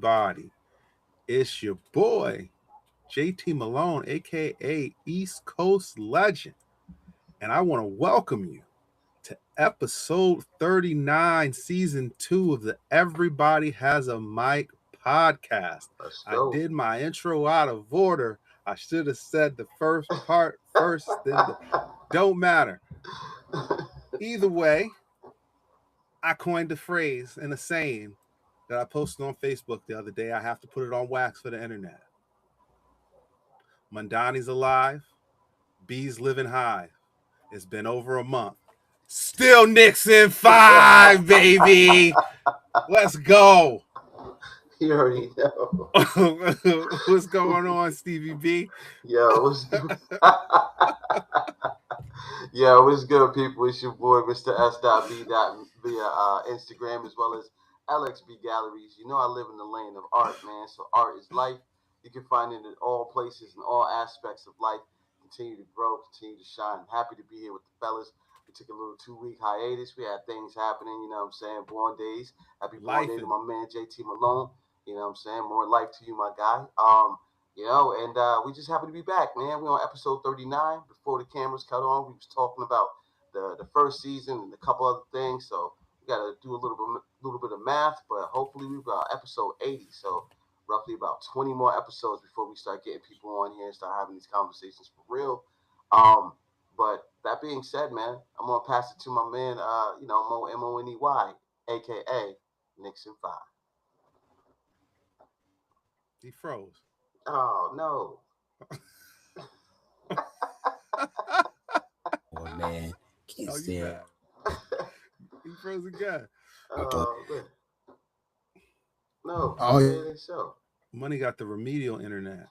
Body. It's your boy, JT Malone, aka East Coast Legend. And I want to welcome you to episode 39, season 2 of the Everybody Has a Mic podcast. Let's I go. did my intro out of order. I should have said the first part first, then the don't matter. Either way, I coined the phrase and a saying that I posted on Facebook the other day. I have to put it on wax for the internet. Mondani's alive. B's living high. It's been over a month. Still Nixon 5, baby. Let's go. You already know. What's going on, Stevie B? Yo, what's good? Yo, what's good, people? It's your boy, Mr. S.B. via Instagram as well as LXB Galleries. You know I live in the lane of art, man. So art is life. You can find it in all places and all aspects of life. Continue to grow, continue to shine. Happy to be here with the fellas. We took a little 2-week hiatus. We had things happening, you know what I'm saying? Born days. Happy born day to my man JT Malone. You know what I'm saying? More life to you, my guy. We just happen to be back, man. We're on episode 39. Before the cameras cut on, we was talking about the first season and a couple other things. So we got to do a little bit of math, but hopefully we've got episode 80. So roughly about 20 more episodes before we start getting people on here and start having these conversations for real. But that being said, man, I'm gonna pass it to my man, Mo Money, aka Nixon 5. He froze. Oh no. Oh man, can't stand. He froze again. Man. No. So. Money got the remedial internet.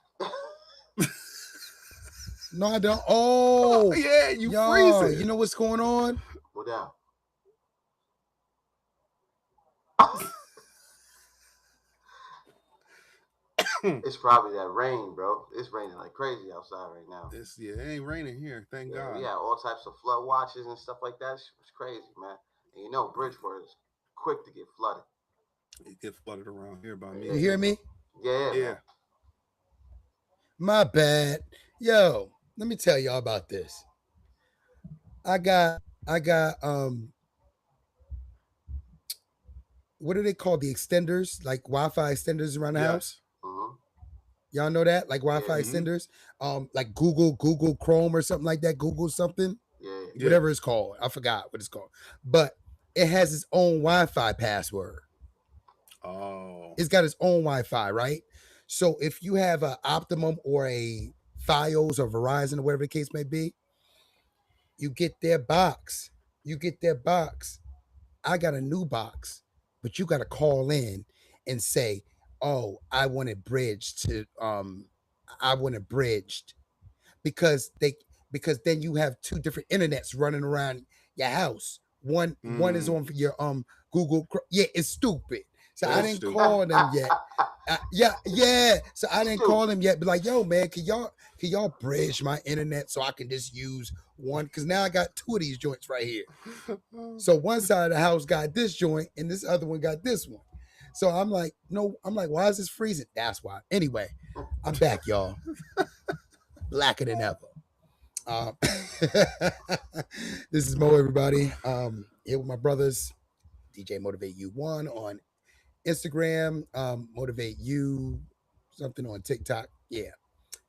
No, I don't. Oh, yeah, you freezing. You know what's going on? What down? It's probably that rain, bro. It's raining like crazy outside right now. It ain't raining here, thank God. Yeah, all types of flood watches and stuff like that. It's crazy, man. And you know, Bridgeport is quick to get flooded. It get flooded around here by me. You hear me? Yeah. Yeah. My bad. Yo, let me tell y'all about this. I got what are they called? The extenders, like Wi-Fi extenders around the house. Mm-hmm. Y'all know that? Like Wi-Fi extenders? Like Google Chrome or something like that. Google something. Yeah. Whatever it's called. I forgot what it's called. But it has its own Wi-Fi password. Oh. It's got its own Wi-Fi, right? So if you have an Optimum or a Fios or Verizon or whatever the case may be, you get their box. I got a new box, but you got to call in and say, "Oh, I want it bridged to because then you have two different internets running around your house. One is on your Google. Yeah, it's stupid. So I didn't call them yet. Yeah. So I didn't call them yet. Be like, yo, man, can y'all bridge my internet so I can just use one? Because now I got two of these joints right here. So one side of the house got this joint, and this other one got this one. So I'm like, why is this freezing? That's why. Anyway, I'm back, y'all. Blacker than ever. This is Mo, everybody. Here with my brothers, DJ Motivate You 1 on Instagram, Motivate You something on TikTok. Yeah,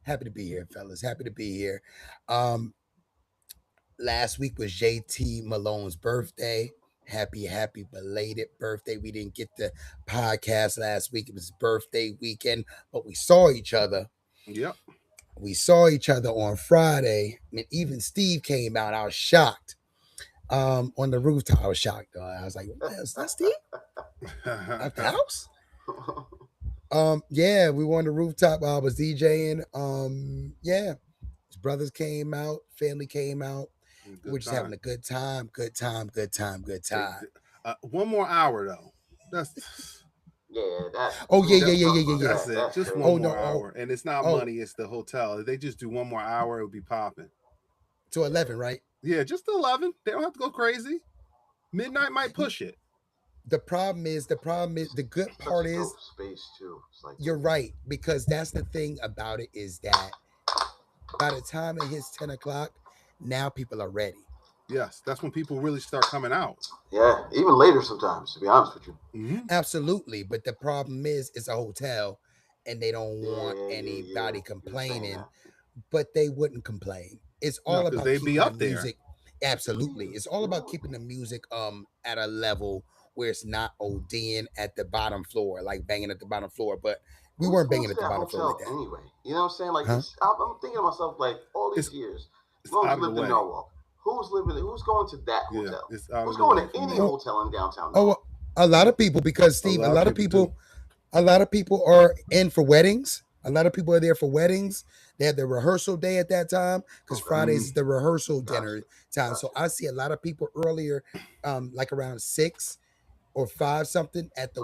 happy to be here, fellas. Happy to be here. Last week was JT Malone's birthday. Happy belated birthday. We didn't get the podcast last week. It was birthday weekend, but we saw each other. Yep. We saw each other on Friday. I mean, even Steve came out. I was shocked. On the rooftop, I was shocked. I was like, "Is that Steve at the house?" Yeah, we were on the rooftop. I was DJing. Yeah, his brothers came out. Family came out. We're just having a good time. One more hour though. That's. Yeah, that's. Yeah. That's it. Just one more hour, and it's not money. It's the hotel. If they just do one more hour, it would be popping. To 11, right? Yeah, just 11. They don't have to go crazy. Midnight might push it. The problem is the good Such part a is dope space too. It's like you're right, because that's the thing about it, is that by the time it hits 10 o'clock, now people are ready. Yes, that's when people really start coming out. yeah, even later sometimes. To be honest with you. Mm-hmm. Absolutely. But the problem is it's a hotel and they don't want Yeah. anybody You were saying complaining, that. but they wouldn't complain. It's No, all because about they be keeping the up there. music. Absolutely. It's all about keeping the music at a level where it's not ODing at the bottom floor, like banging at the bottom floor. But we Who's weren't going banging to at the that bottom floor like hotel that. anyway? You know what I'm saying? Like, Huh? I'm thinking to myself, like, all these It's years, it's as long as out you of the lived in way. Norwalk, who's going to that Yeah, hotel? it's out Who's of the going way to from any there. hotel in downtown Oh, Norwalk? a lot of people, because Steve, a lot of people are in for weddings. A lot of people are there for weddings. They have the rehearsal day at that time, because Okay. Fridays is the rehearsal Gotcha. dinner time. Gotcha. So I see a lot of people earlier, like around 6 or 5 something at the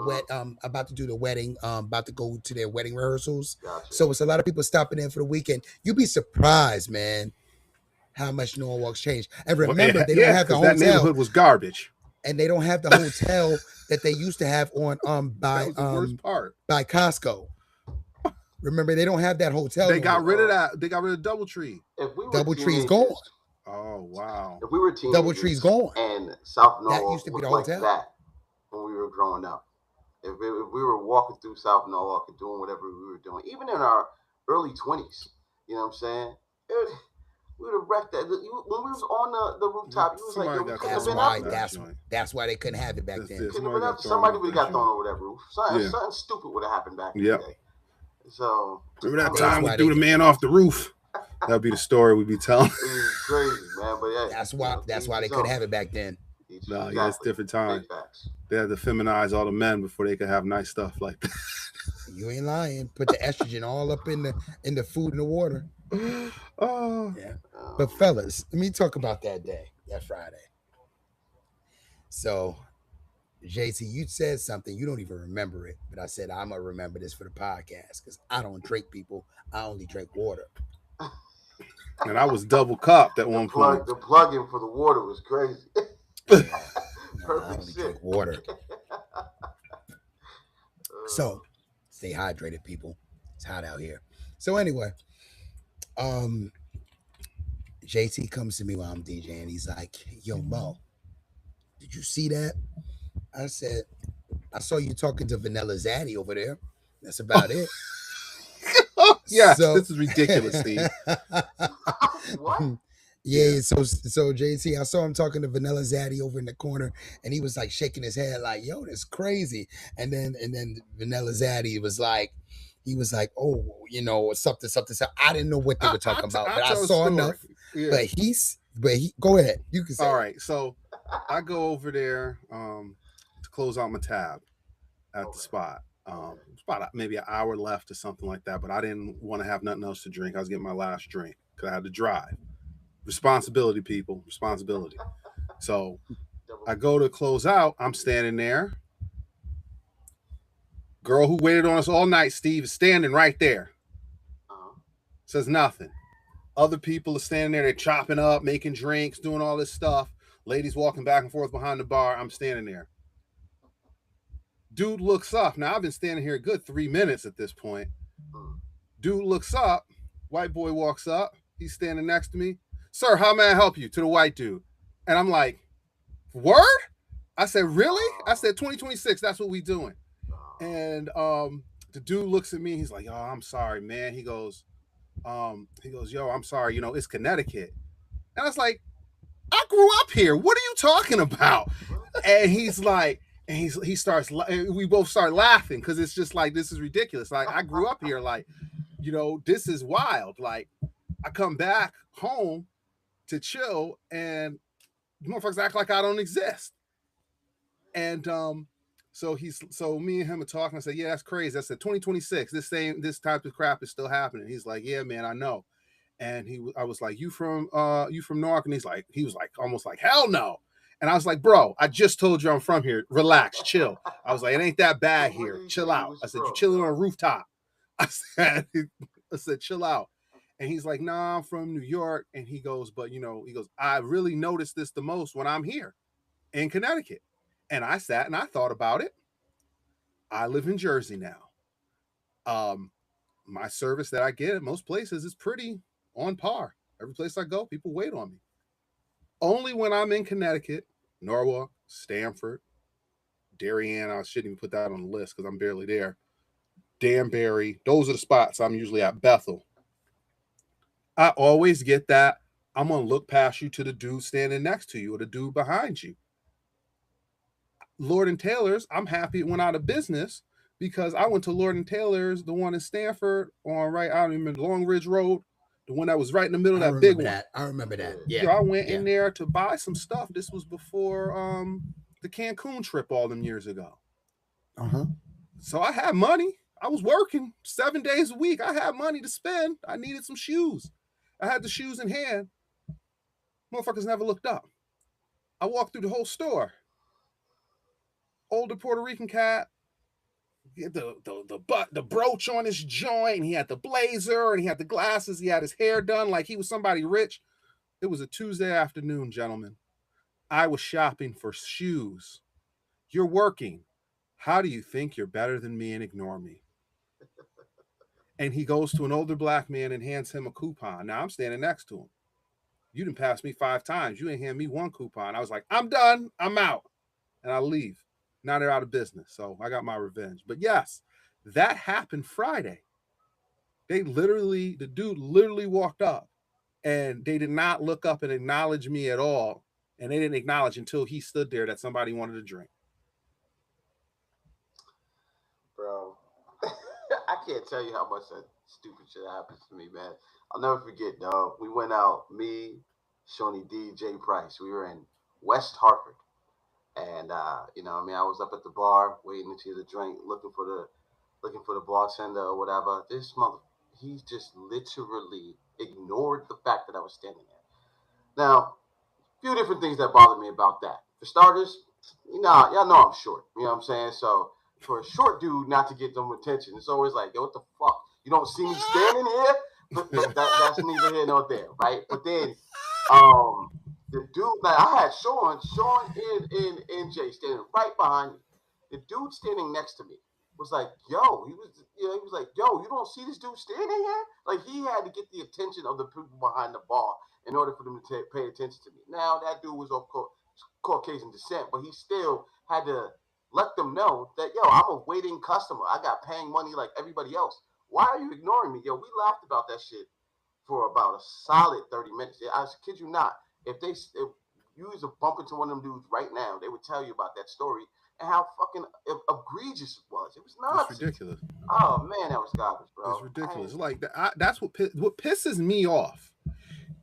about to do the wedding, about to go to their wedding rehearsals. Gotcha. So it's a lot of people stopping in for the weekend. You'd be surprised, man, how much Norwalk's changed. And remember, they don't have the because that hotel, neighborhood was garbage. and they don't have the hotel that they used to have on That was the worst part. by Costco. Remember, they don't have that hotel. They no got more. rid of that. They got rid of DoubleTree. If we were DoubleTree's teenagers, gone. Oh wow. If we were teenagers, DoubleTree's gone. and South That Norwalk used to be looked the like hotel. that when we were growing up. If we were walking through South Norwalk and doing whatever we were doing, even in our early 20s, you know what I'm saying? We would have wrecked that. When we was on the rooftop, you was Somebody like, yo, we got couldn't have That's been why. up there. That's why they couldn't have it back That's then. it. Couldn't have Somebody been got up. thrown Somebody off would have that got thrown joint. over that roof. Something Yeah. stupid would have happened back in Yep. the day. So Remember that That's time we why threw they- the man off the roof? That'd be the story we'd be telling. it was crazy, man. But yeah, That's why. That's why they couldn't have it back then. No, yeah, it's different time. Big facts. They had to feminize all the men before they could have nice stuff like that. You ain't lying. Put the estrogen all up in the food and the water. Oh, Yeah. But fellas, let me talk about that day, that Friday. So, JC, you said something. You don't even remember it, but I said I'm gonna remember this for the podcast because I don't drink, people. I only drink water. and I was double cupped at one point. The plug-in for the water was crazy. No, I Perfect only shit. drink water. So, stay hydrated, people. It's hot out here. So anyway, JT comes to me while I'm DJing. He's like, "Yo, Mo, did you see that?" I said, "I saw you talking to Vanilla Zaddy over there. That's about it." Yes, So- this is ridiculous, Steve. What? Yeah, so JT, I saw him talking to Vanilla Zaddy over in the corner, and he was like shaking his head like, "Yo, that's crazy." And then Vanilla Zaddy was like, "Oh, you know, something. I didn't know what they were talking about, but I tell a saw story. enough. Yeah. But he go ahead. You can say. All right, so I go over there to close out my tab at the spot. It's about maybe an hour left or something like that, but I didn't want to have nothing else to drink. I was getting my last drink because I had to drive. Responsibility, people, responsibility. So I go to close out. I'm standing there. Girl who waited on us all night, Steve, is standing right there. Says nothing. Other people are standing there. They're chopping up, making drinks, doing all this stuff. Ladies walking back and forth behind the bar. I'm standing there. Dude looks up. Now, I've been standing here a good 3 minutes at this point. Dude looks up. White boy walks up. He's standing next to me. "Sir, how may I help you?" To the white dude. And I'm like, "Word?" I said, "Really?" I said, 2026, that's what we doing. And the dude looks at me. He's like, "Oh, I'm sorry, man." He goes, "Yo, I'm sorry. You know, it's Connecticut." And I was like, "I grew up here. What are you talking about?" And he's like, and he starts, we both start laughing because it's just like, this is ridiculous. Like, I grew up here. Like, you know, this is wild. Like, I come back home to chill and motherfuckers act like I don't exist. And so me and him are talking. I said, "Yeah, that's crazy." I said, 2026, this type of crap is still happening. He's like, "Yeah, man, I know." And I was like, you from Newark?" And he was like almost like, "Hell no." And I was like, "Bro, I just told you I'm from here. Relax, chill." I was like, "It ain't that bad here. Chill out." I said, "You chilling on a rooftop." I said, "Chill out." And he's like, "Nah, I'm from New York." And he goes, "But you know," he goes, "I really notice this the most when I'm here in Connecticut." And I sat and I thought about it. I live in Jersey now. My service that I get at most places is pretty on par. Every place I go, people wait on me. Only when I'm in Connecticut, Norwalk, Stamford, Darien, I shouldn't even put that on the list because I'm barely there. Danbury, those are the spots I'm usually at. Bethel. I always get that I'm going to look past you to the dude standing next to you or the dude behind you. Lord and Taylor's, I'm happy it went out of business because I went to Lord and Taylor's, the one in Stamford on I don't even remember, Long Ridge Road, the one that was right in the middle of that big one. I remember that. Yeah. I went in there to buy some stuff. This was before the Cancun trip all them years ago. So I had money. I was working 7 days a week. I had money to spend. I needed some shoes. I had the shoes in hand. Motherfuckers never looked up. I walked through the whole store. Older Puerto Rican cat. He had the brooch on his joint, and he had the blazer, and he had the glasses. He had his hair done like he was somebody rich. It was a Tuesday afternoon, gentlemen. I was shopping for shoes. You're working. How do you think you're better than me and ignore me? And he goes to an older black man and hands him a coupon. Now I'm standing next to him. You didn't pass me 5 times. You didn't hand me one coupon. I was like, I'm done. I'm out. And I leave. Now they're out of business. So I got my revenge. But yes, that happened Friday. The dude literally walked up and they did not look up and acknowledge me at all. And they didn't acknowledge until he stood there that somebody wanted a drink. Bro, I can't tell you how much that stupid shit happens to me, man. I'll never forget, dog. We went out, me, Shawnee D, Jay Price. We were in West Hartford. And I was up at the bar waiting to get a drink, looking for the bartender or whatever. This he just literally ignored the fact that I was standing there. Now, a few different things that bother me about that. For starters, y'all know I'm short. You know what I'm saying? So for a short dude not to get them attention, it's always like, yo, what the fuck? You don't see me standing here? But that's neither here nor there, right? But then, the dude, like I had Sean and Jay standing right behind me. The dude standing next to me was like, yo, he was like, yo, you don't see this dude standing here? Like he had to get the attention of the people behind the bar in order for them to pay attention to me. Now that dude was of Caucasian descent, but he still had to let them know that, yo, I'm a waiting customer. I got paying money like everybody else. Why are you ignoring me? Yo, we laughed about that shit for about a solid 30 minutes. I kid you not. If you was to bump into one of them dudes right now, they would tell you about that story and how fucking egregious it was. It was nuts. It's ridiculous. Oh man, that was garbage, bro. It's ridiculous. Like that's what pisses me off.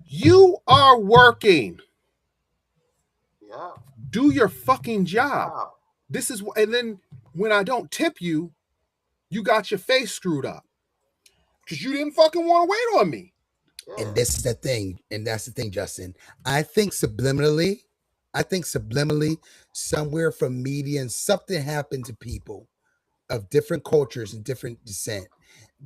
You are working. Yeah. Do your fucking job. Wow. This is, and then when I don't tip you, you got your face screwed up because you didn't fucking want to wait on me. Yeah. And this is the thing, and that's the thing, Justin. I think subliminally, somewhere from media, and something happened to people of different cultures and different descent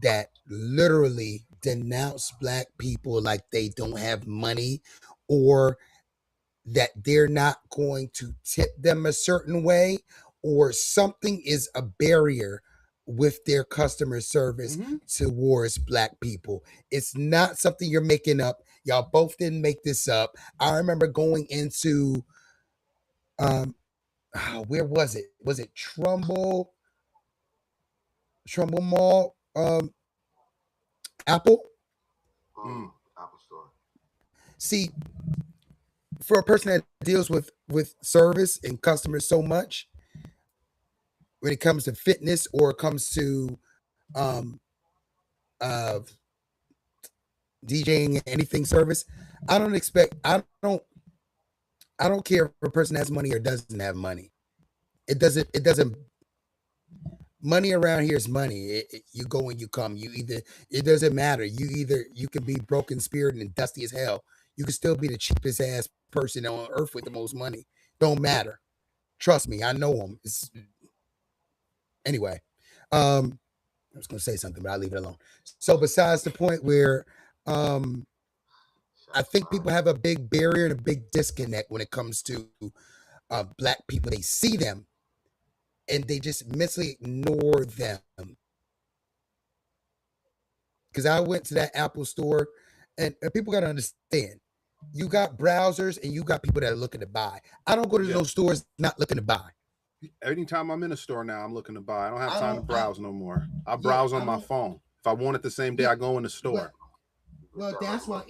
that literally denounce black people like they don't have money, or that they're not going to tip them a certain way, or something is a barrier with their customer service towards black people. It's not something you're making up. Y'all both didn't make this up. I remember going into where was it? Was it Trumbull Mall? Apple Store. See, for a person that deals with service and customers so much, when it comes to fitness or it comes to DJing, anything service, I don't care if a person has money or doesn't have money. It doesn't. Money around here is money. You go and you come. It doesn't matter. You can be broken spirit and dusty as hell. You can still be the cheapest ass person on earth with the most money. Don't matter. Trust me, I know them. Anyway, I was going to say something, but I'll leave it alone. So besides the point where I think people have a big barrier and a big disconnect when it comes to black people, they see them and they just mentally ignore them. Because I went to that Apple store, and people got to understand, you got browsers and you got people that are looking to buy. I don't go to those stores not looking to buy. Anytime I'm in a store now, I'm looking to buy. I don't have time to browse no more. I browse on my phone. If I want it the same day, I go in the store. Well, that's why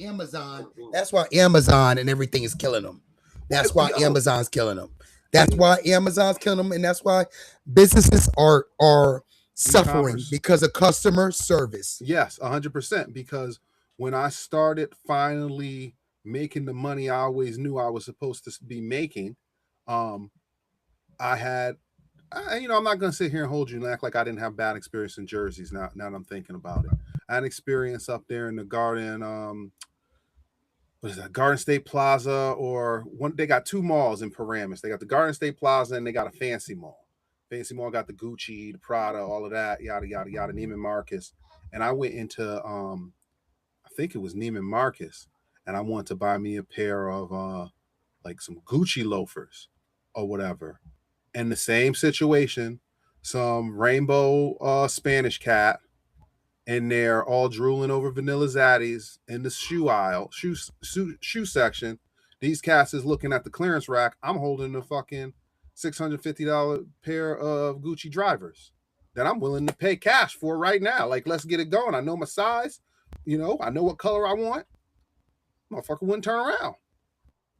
Amazon and everything is killing them. That's why Amazon's killing them. That's why Amazon's killing them, and that's why businesses are suffering because of customer service. Yes, 100%. Because when I started finally making the money I always knew I was supposed to be making, I'm not going to sit here and hold you and act like I didn't have bad experience in jerseys. Now that I'm thinking about it, I had experience up there in the Garden. What is that? Garden State Plaza, or one? They got two malls in Paramus. They got the Garden State Plaza and they got a Fancy Mall. Fancy Mall got the Gucci, the Prada, all of that, yada yada yada. Neiman Marcus, and I went into I think it was Neiman Marcus, and I wanted to buy me a pair of like some Gucci loafers or whatever. And the same situation, some rainbow Spanish cat in there all drooling over Vanilla Zaddies in the shoe aisle, shoe section. These cats is looking at the clearance rack. I'm holding a fucking $650 pair of Gucci drivers that I'm willing to pay cash for right now. Like, let's get it going. I know my size. I know what color I want. Motherfucker wouldn't turn around.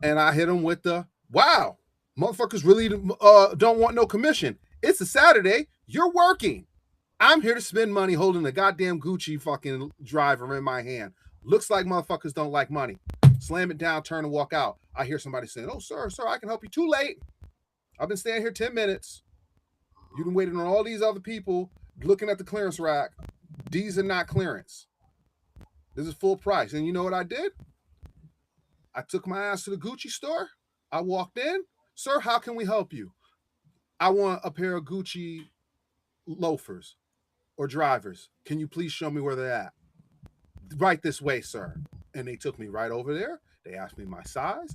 And I hit him with the, wow, motherfuckers really don't want no commission. It's a Saturday. You're working. I'm here to spend money holding a goddamn Gucci fucking driver in my hand. Looks like motherfuckers don't like money. Slam it down, turn and walk out. I hear somebody saying, oh, sir, I can help you. Too late. I've been standing here 10 minutes. You've been waiting on all these other people looking at the clearance rack. These are not clearance. This is full price. And you know what I did? I took my ass to the Gucci store. I walked in. Sir, how can we help you? I want a pair of Gucci loafers or drivers. Can you please show me where they're at? Right this way, sir. And they took me right over there. They asked me my size.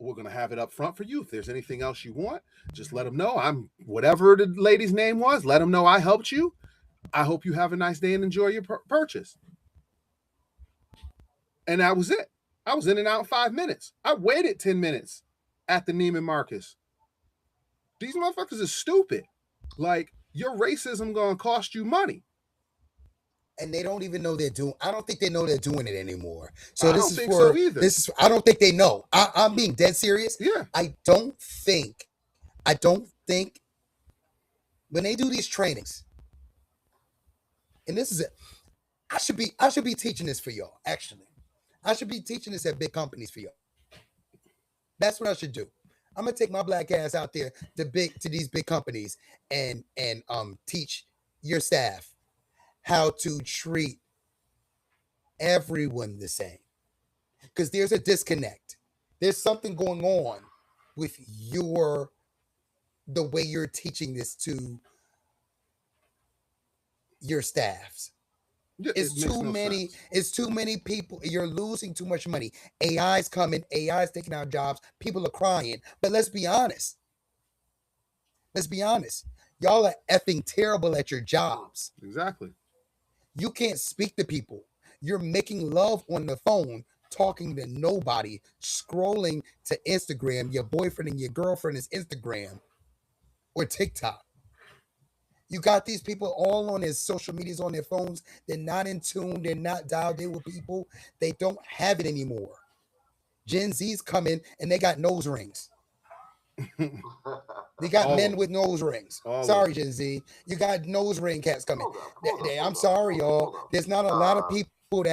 We're going to have it up front for you. If there's anything else you want, just let them know. I'm whatever the lady's name was. Let them know I helped you. I hope you have a nice day and enjoy your purchase. And that was it. I was in and out in 5 minutes. I waited 10 minutes at the Neiman Marcus. These motherfuckers are stupid. Like, your racism going to cost you money. And they don't even know they're doing. I don't think they know they're doing it anymore. So I don't think so either. I don't think they know. I'm being dead serious. Yeah. I don't think when they do these trainings, and this is it. I should be teaching this for y'all. Actually, I should be teaching this at big companies for y'all. That's what I should do. I'm gonna take my black ass out there to these big companies and teach your staff how to treat everyone the same. Because there's a disconnect. There's something going on with the way you're teaching this to your staffs. Yeah, It's too many people. You're losing too much money. AI's coming. AI's taking out jobs. People are crying. But let's be honest. Y'all are effing terrible at your jobs. Exactly. You can't speak to people. You're making love on the phone, talking to nobody, scrolling to Instagram. Your boyfriend and your girlfriend is Instagram or TikTok. You got these people all on their social medias, on their phones. They're not in tune. They're not dialed in with people. They don't have it anymore. Gen Z's coming and they got nose rings. They got men with nose rings. Sorry, Gen Z. You got nose ring cats coming. I'm sorry, y'all. There's not a lot of people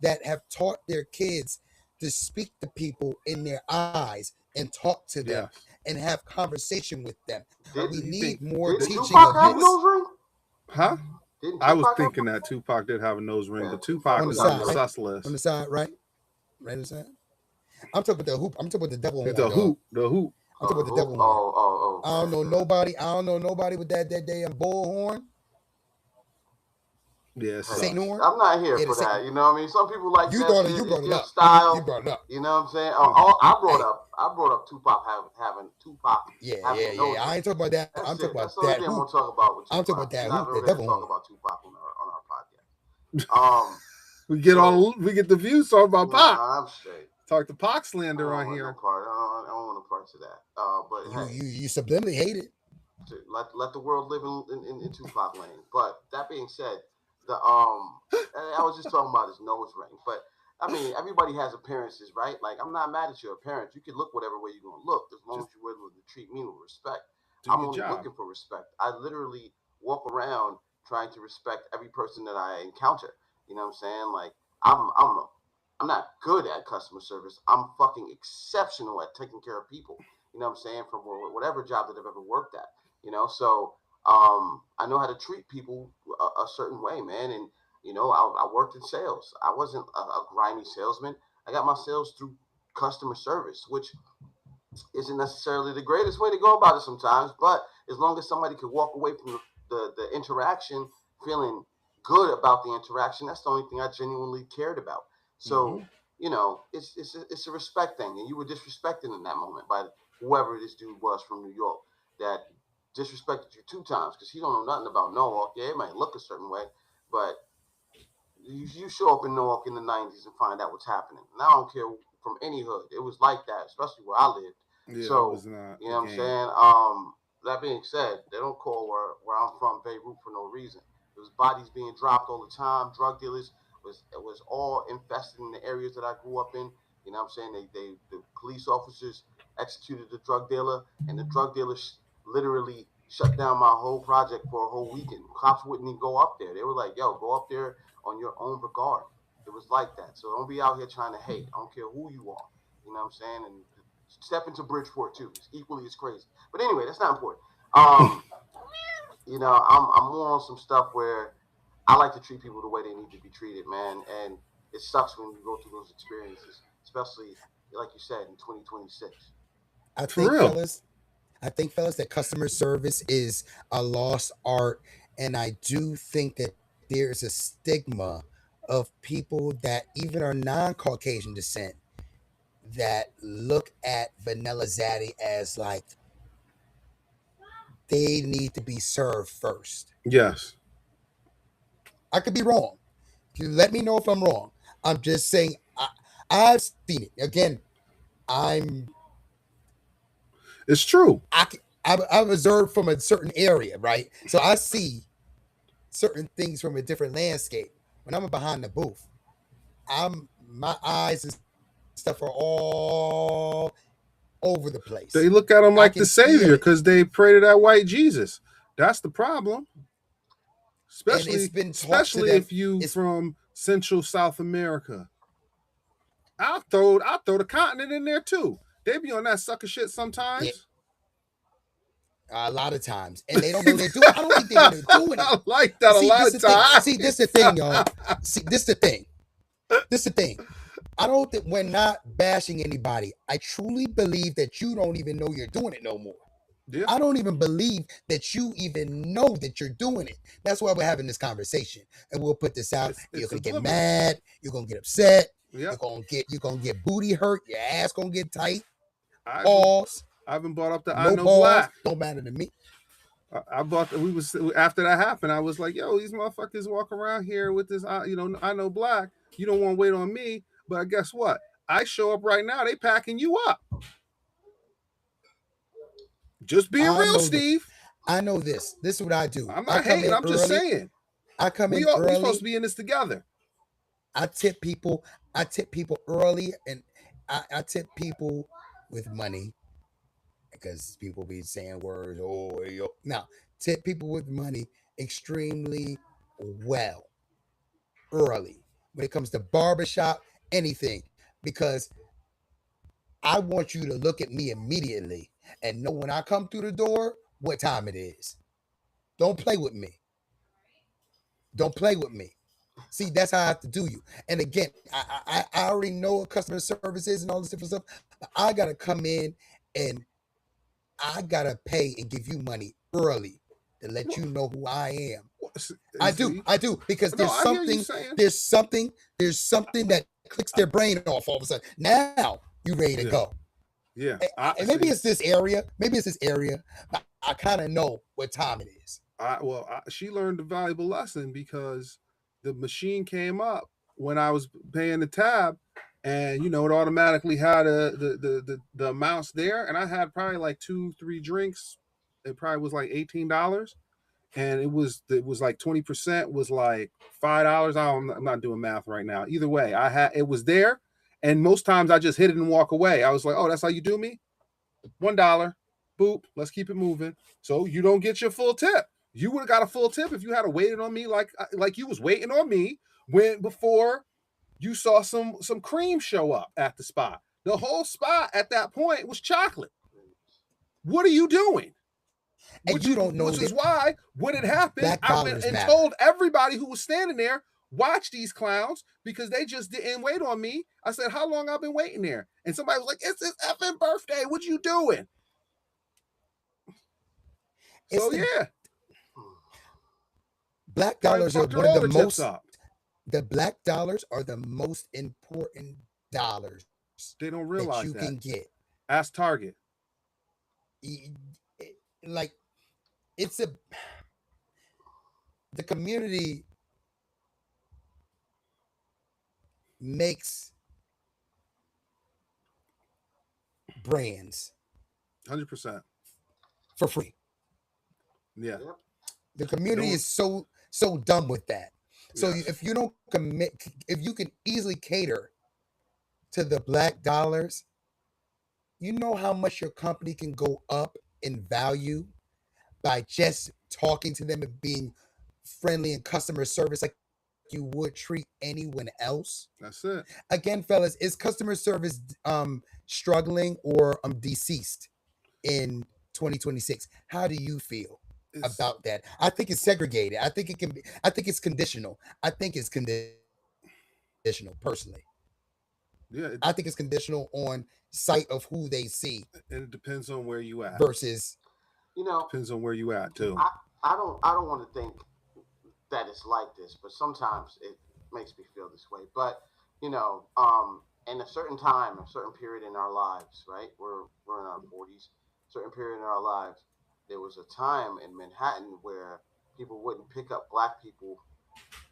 that have taught their kids to speak to people in their eyes and talk to them and have conversation with them. We need more teaching of this. Huh? I was thinking that Tupac did have a nose ring, but Tupac was on the sus list. On the side, right? Right on the side. I'm talking about the hoop. I'm talking about the devil horn. The hoop. I'm talking about the devil horn. I don't know nobody with that damn bull horn. Yes, St. Norm. I'm not here for that. You know what I mean? Some people like that shit. It's your style. You brought it up. You know what I'm saying? I brought up Tupac having Tupac. Yeah. I ain't talking about that. I'm talking about that. I'm gonna talk about with Tupac. I'm talking about that. We're not talk about Tupac on our podcast. We get the views talking about Pac. I'm straight. Talk to Pac slander on here. I don't want no parts of that. But you subliminally hate it. Let the world live in Tupac lane. But that being said, I was just talking about his nose ring. But I mean, everybody has appearances, right? Like, I'm not mad at your appearance. You can look whatever way you're gonna look, as long as you're willing to treat me with respect. I'm only looking for respect. I literally walk around trying to respect every person that I encounter. You know what I'm saying? Like, I'm not good at customer service. I'm fucking exceptional at taking care of people. You know what I'm saying? From whatever job that I've ever worked at. You know, so I know how to treat people a certain way, man. And you know, I worked in sales. I wasn't a grimy salesman. I got my sales through customer service, which isn't necessarily the greatest way to go about it sometimes. But as long as somebody could walk away from the interaction feeling good about the interaction, that's the only thing I genuinely cared about. So, you know, it's a respect thing. And you were disrespected in that moment by whoever this dude was from New York that disrespected you 2 times, because he don't know nothing about Norwalk. Yeah, it might look a certain way, but you show up in Norwalk in the 90s and find out what's happening. And I don't care from any hood. It was like that, especially where I lived. Yeah, so, it was not you know what I'm saying? That being said, they don't call where I'm from Beirut for no reason. There was bodies being dropped all the time. Drug dealers was all infested in the areas that I grew up in. You know what I'm saying? The police officers executed the drug dealer, and the drug dealer literally shut down my whole project for a whole weekend. Cops wouldn't even go up there. They were like, yo, go up there on your own regard. It was like that. So don't be out here trying to hate. I don't care who you are. You know what I'm saying? And step into Bridgeport too. It's equally as crazy. But anyway, that's not important. You know, I'm more on some stuff where I like to treat people the way they need to be treated, man. And it sucks when you go through those experiences, especially like you said in 2026. I think, fellas, that customer service is a lost art, and I do think that there's a stigma of people that even are non-Caucasian descent that look at Vanilla Zaddy as like they need to be served first. Yes. I could be wrong. You let me know if I'm wrong. I'm just saying I've seen it. Again, it's true. I'm observed from a certain area, right? So I see certain things from a different landscape. When I'm behind the booth, my eyes and stuff are all over the place. They look at him like the savior because they pray to that white Jesus. That's the problem. Especially if you from Central South America. I'll throw the continent in there too. They be on that sucker shit sometimes. Yeah. A lot of times. And they don't know they're doing it. I don't think they know they're doing it. I like that a lot of times. See, this is the thing, y'all. See, this is the thing. I don't think we're not bashing anybody. I truly believe that you don't even know you're doing it no more. Yeah. I don't even believe that you even know that you're doing it. That's why we're having this conversation. And we'll put this out. You're gonna get mad, you're gonna get upset, you're gonna get booty hurt, your ass gonna get tight. Pause. I haven't brought up the no I know pause, black. Don't matter to me. I bought after that happened, I was like, yo, these motherfuckers walk around here with this I know black. You don't want to wait on me, but guess what? I show up right now, they packing you up. Just being real, Steve. I know this. This is what I do. I'm not hating. I'm just saying. I come in early. We're supposed to be in this together. I tip people early, and I tip people with money because people be saying words. Oh, yo. Now, tip people with money extremely well early when it comes to barbershop, anything, because I want you to look at me immediately and know when I come through the door what time it is. Don't play with me. Don't play with me. See, that's how I have to do you. And again, I already know what customer service is and all this different stuff. But I got to come in and I got to pay and give you money early to let you know who I am. I do because there's something that clicks their brain off all of a sudden. Now you ready to go. Yeah, and maybe it's this area. I kind of know what time it is. She learned a valuable lesson because the machine came up when I was paying the tab, and it automatically had the amounts there, and I had probably like 2-3 drinks. It probably was like $18, and it was like 20% was like $5. I'm not doing math right now. Either way, it was there, and most times I just hit it and walk away. I was like, oh, that's how you do me? $1. Boop. Let's keep it moving. So you don't get your full tip. You would have got a full tip if you had waited on me like you was waiting on me before you saw some cream show up at the spot. The whole spot at that point was chocolate. What are you doing? And you don't know. Which is why when it happened, I went and told everybody who was standing there, watch these clowns because they just didn't wait on me. I said, how long I've been waiting there? And somebody was like, it's his effing birthday. What you doing? So yeah. Black dollars are one of the most. The black dollars are the most important dollars. They don't realize that you can get. Ask Target. Like the community makes brands 100% for free. Yeah. The community is so done with that. So if you don't commit, if you can easily cater to the black dollars, you know how much your company can go up in value by just talking to them and being friendly and customer service like you would treat anyone else. That's it. Again, fellas, is customer service struggling or deceased in 2026? How do you feel about that? I think it's segregated. I think it's conditional. I think it's conditional personally. Yeah. I think it's conditional on sight of who they see. And it depends on where you at. Versus depends on where you at too. I don't want to think that it's like this, but sometimes it makes me feel this way. But in a certain time, a certain period in our lives, right? We're in our 40s, certain period in our lives, there was a time in Manhattan where people wouldn't pick up black people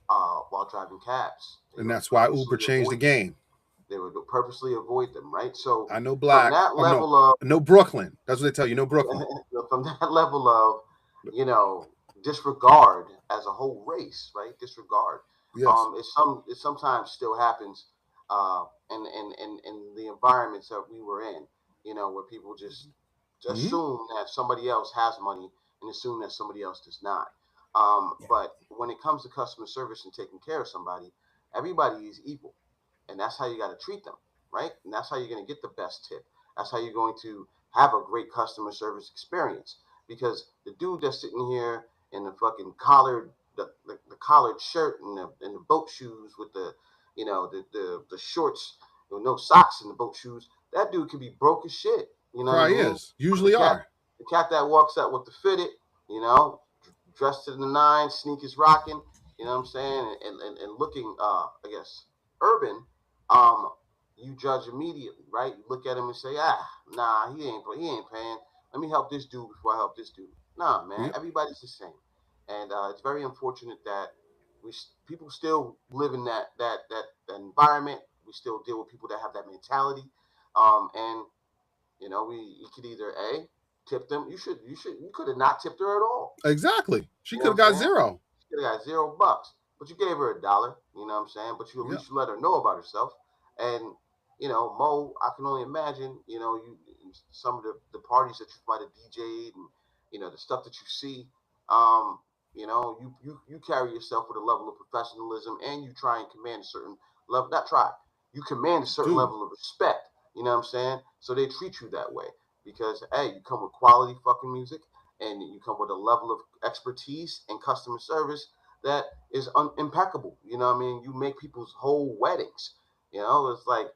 while driving cabs. And that's why Uber changed the game. They would purposely avoid them, right? So I know black. From that level of no Brooklyn. That's what they tell you. No Brooklyn. From that level of disregard as a whole race, right? Disregard. Yes. It sometimes still happens in the environments that we were in, where people just assume that somebody else has money and assume that somebody else does not. But when it comes to customer service and taking care of somebody, everybody is equal. And that's how you got to treat them, right? And that's how you're going to get the best tip. That's how you're going to have a great customer service experience. Because the dude that's sitting here in the fucking collared, the collared shirt and the boat shoes with the shorts with no socks in the boat shoes, that dude could be broke as shit. Probably is. Usually are. The cat that walks out with the fitted, dressed to the nines, sneakers rocking, you know what I'm saying, and looking, I guess, urban. You judge immediately, right? You look at him and say, nah, he ain't paying. Let me help this dude before I help this dude. Nah, man, everybody's the same, and it's very unfortunate that people still live in that environment. We still deal with people that have that mentality, and you could either tip them. You could have not tipped her at all. Exactly. She could have got zero. She could have got $0, but you gave her $1. You know what I'm saying? But you at least let her know about herself. And Mo, I can only imagine, you some of the parties that you might have DJ'd and the stuff that you see. You carry yourself with a level of professionalism, and you try and command a certain level. Not try. You command a certain level of respect. You know what I'm saying? So they treat you that way because you come with quality fucking music, and you come with a level of expertise and customer service that is impeccable. You know what I mean? You make people's whole weddings. It's like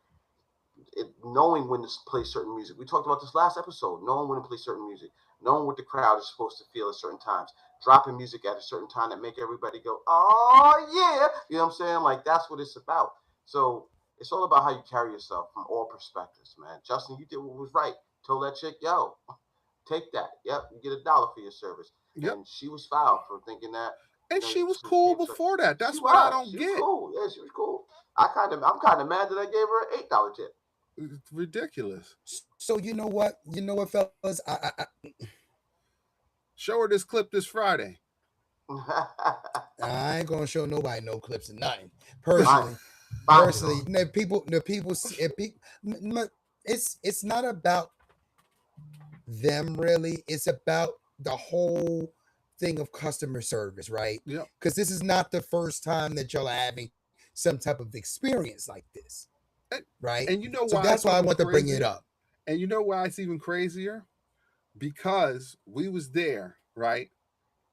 knowing when to play certain music. We talked about this last episode. Knowing when to play certain music. Knowing what the crowd is supposed to feel at certain times. dropping music at a certain time that make everybody go, oh yeah, you know what I'm saying? Like that's what it's about. So it's all about how you carry yourself from all perspectives, man. Justin, you did what was right. Told that chick, yo, take that. Yep, you get $1 for your service. Yep. And she was foul for thinking that. And she was cool before that. That's what I don't get. She was cool. Yeah, she was cool. I'm kind of mad that I gave her an $8 tip. It's ridiculous. So you know what, fellas, I show her this clip this Friday. I ain't gonna show nobody no clips of nothing. Personally, the people, it's not about them really. It's about the whole thing of customer service, right? Yeah. Because this is not the first time that y'all are having some type of experience like this, right? And you know why? So that's why I want to bring it up. And you know why it's even crazier? Because we was there, right?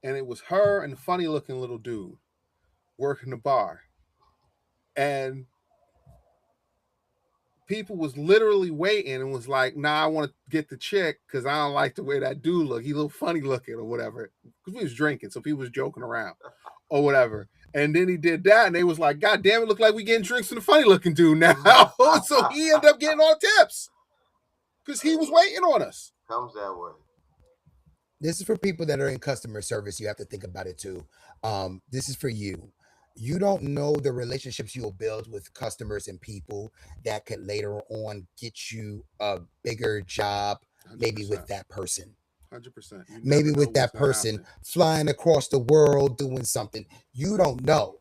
And it was her and the funny looking little dude working the bar. And people was literally waiting and was like, nah, I want to get the chick because I don't like the way that dude look. He a little funny looking or whatever. Because we was drinking, so people was joking around or whatever. And then he did that, and they was like, God damn, it look like we getting drinks from the funny looking dude now. So he ended up getting all tips because he was waiting on us. Comes that way. This is for people that are in customer service. You have to think about it too. This is for you. You don't know the relationships you'll build with customers and people that could later on get you a bigger job, 100%. Maybe with that person. 100%. Maybe with that person flying across the world doing something. You don't know.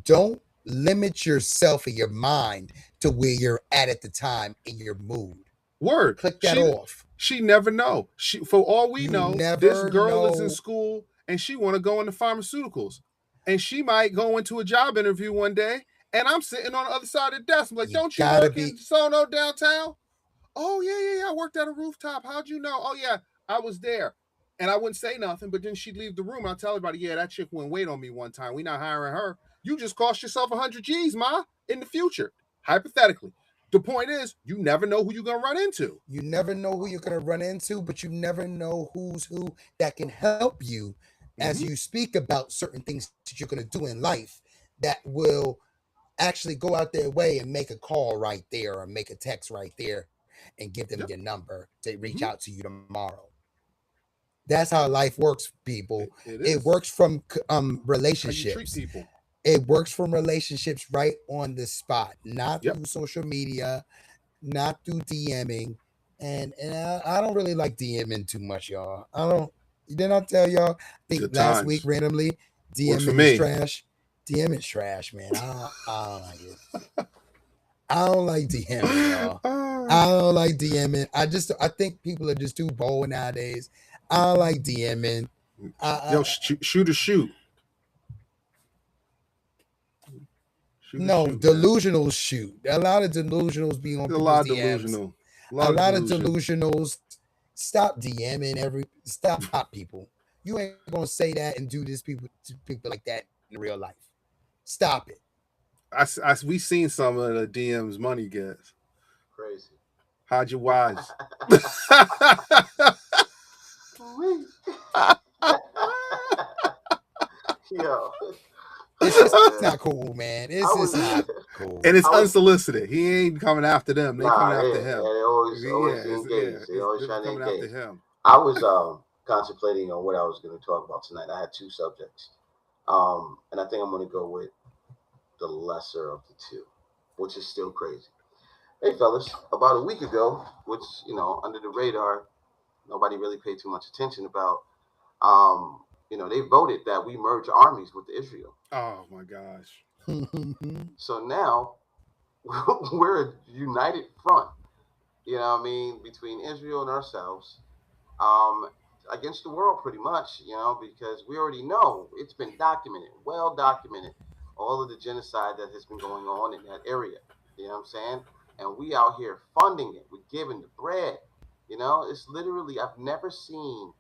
Don't limit yourself in your mind to where you're at the time in your mood. Word. Click that off. She never know. For all we know, this girl is in school and she want to go into pharmaceuticals. And she might go into a job interview one day, and I'm sitting on the other side of the desk. I'm like, don't you work in Sono downtown? Oh, yeah. I worked at a rooftop. How'd you know? Oh, yeah, I was there. And I wouldn't say nothing, but then she'd leave the room. And I'd tell everybody, yeah, that chick wouldn't wait on me one time. We not hiring her. You just cost yourself 100 G's, ma, in the future, hypothetically. The point is, you never know who you're going to run into. You never know who you're going to run into, but you never know who's who that can help you as you speak about certain things that you're going to do in life that will actually go out their way and make a call right there or make a text right there and give them your number to reach out to you tomorrow. That's how life works, people. It works from relationships. How you treat people. It works from relationships right on the spot, not through social media, not through DMing. And I don't really like DMing too much, y'all. I don't. Didn't I tell y'all? I think last week randomly, DMing is trash. DMing is trash, man. I don't like it. I don't like DMing, y'all. I don't like DMing. I think people are just too bold nowadays. I don't like DMing. Shoot a shoot. Delusional shoot. A lot of delusionals be on people's DMs. A lot of delusionals. Stop DMing stop people. You ain't gonna say that and do this to people like that in real life. Stop it. We seen some of the DMs money gets. Crazy. How'd your wives? Yo. It's just not cool, man. It's just not cool. And it's unsolicited. He ain't coming after them. They coming after him. Yeah, they always engaged. They always trying to engage. After him. I was contemplating on what I was going to talk about tonight. I had two subjects. And I think I'm going to go with the lesser of the two, which is still crazy. Hey, fellas, about a week ago, which, under the radar, nobody really paid too much attention about, they voted that we merge armies with Israel. Oh, my gosh. So now we're a united front, between Israel and ourselves, against the world pretty much, because we already know it's been well documented, all of the genocide that has been going on in that area, you know what I'm saying? And we out here funding it. We're giving the bread, it's literally, I've never seen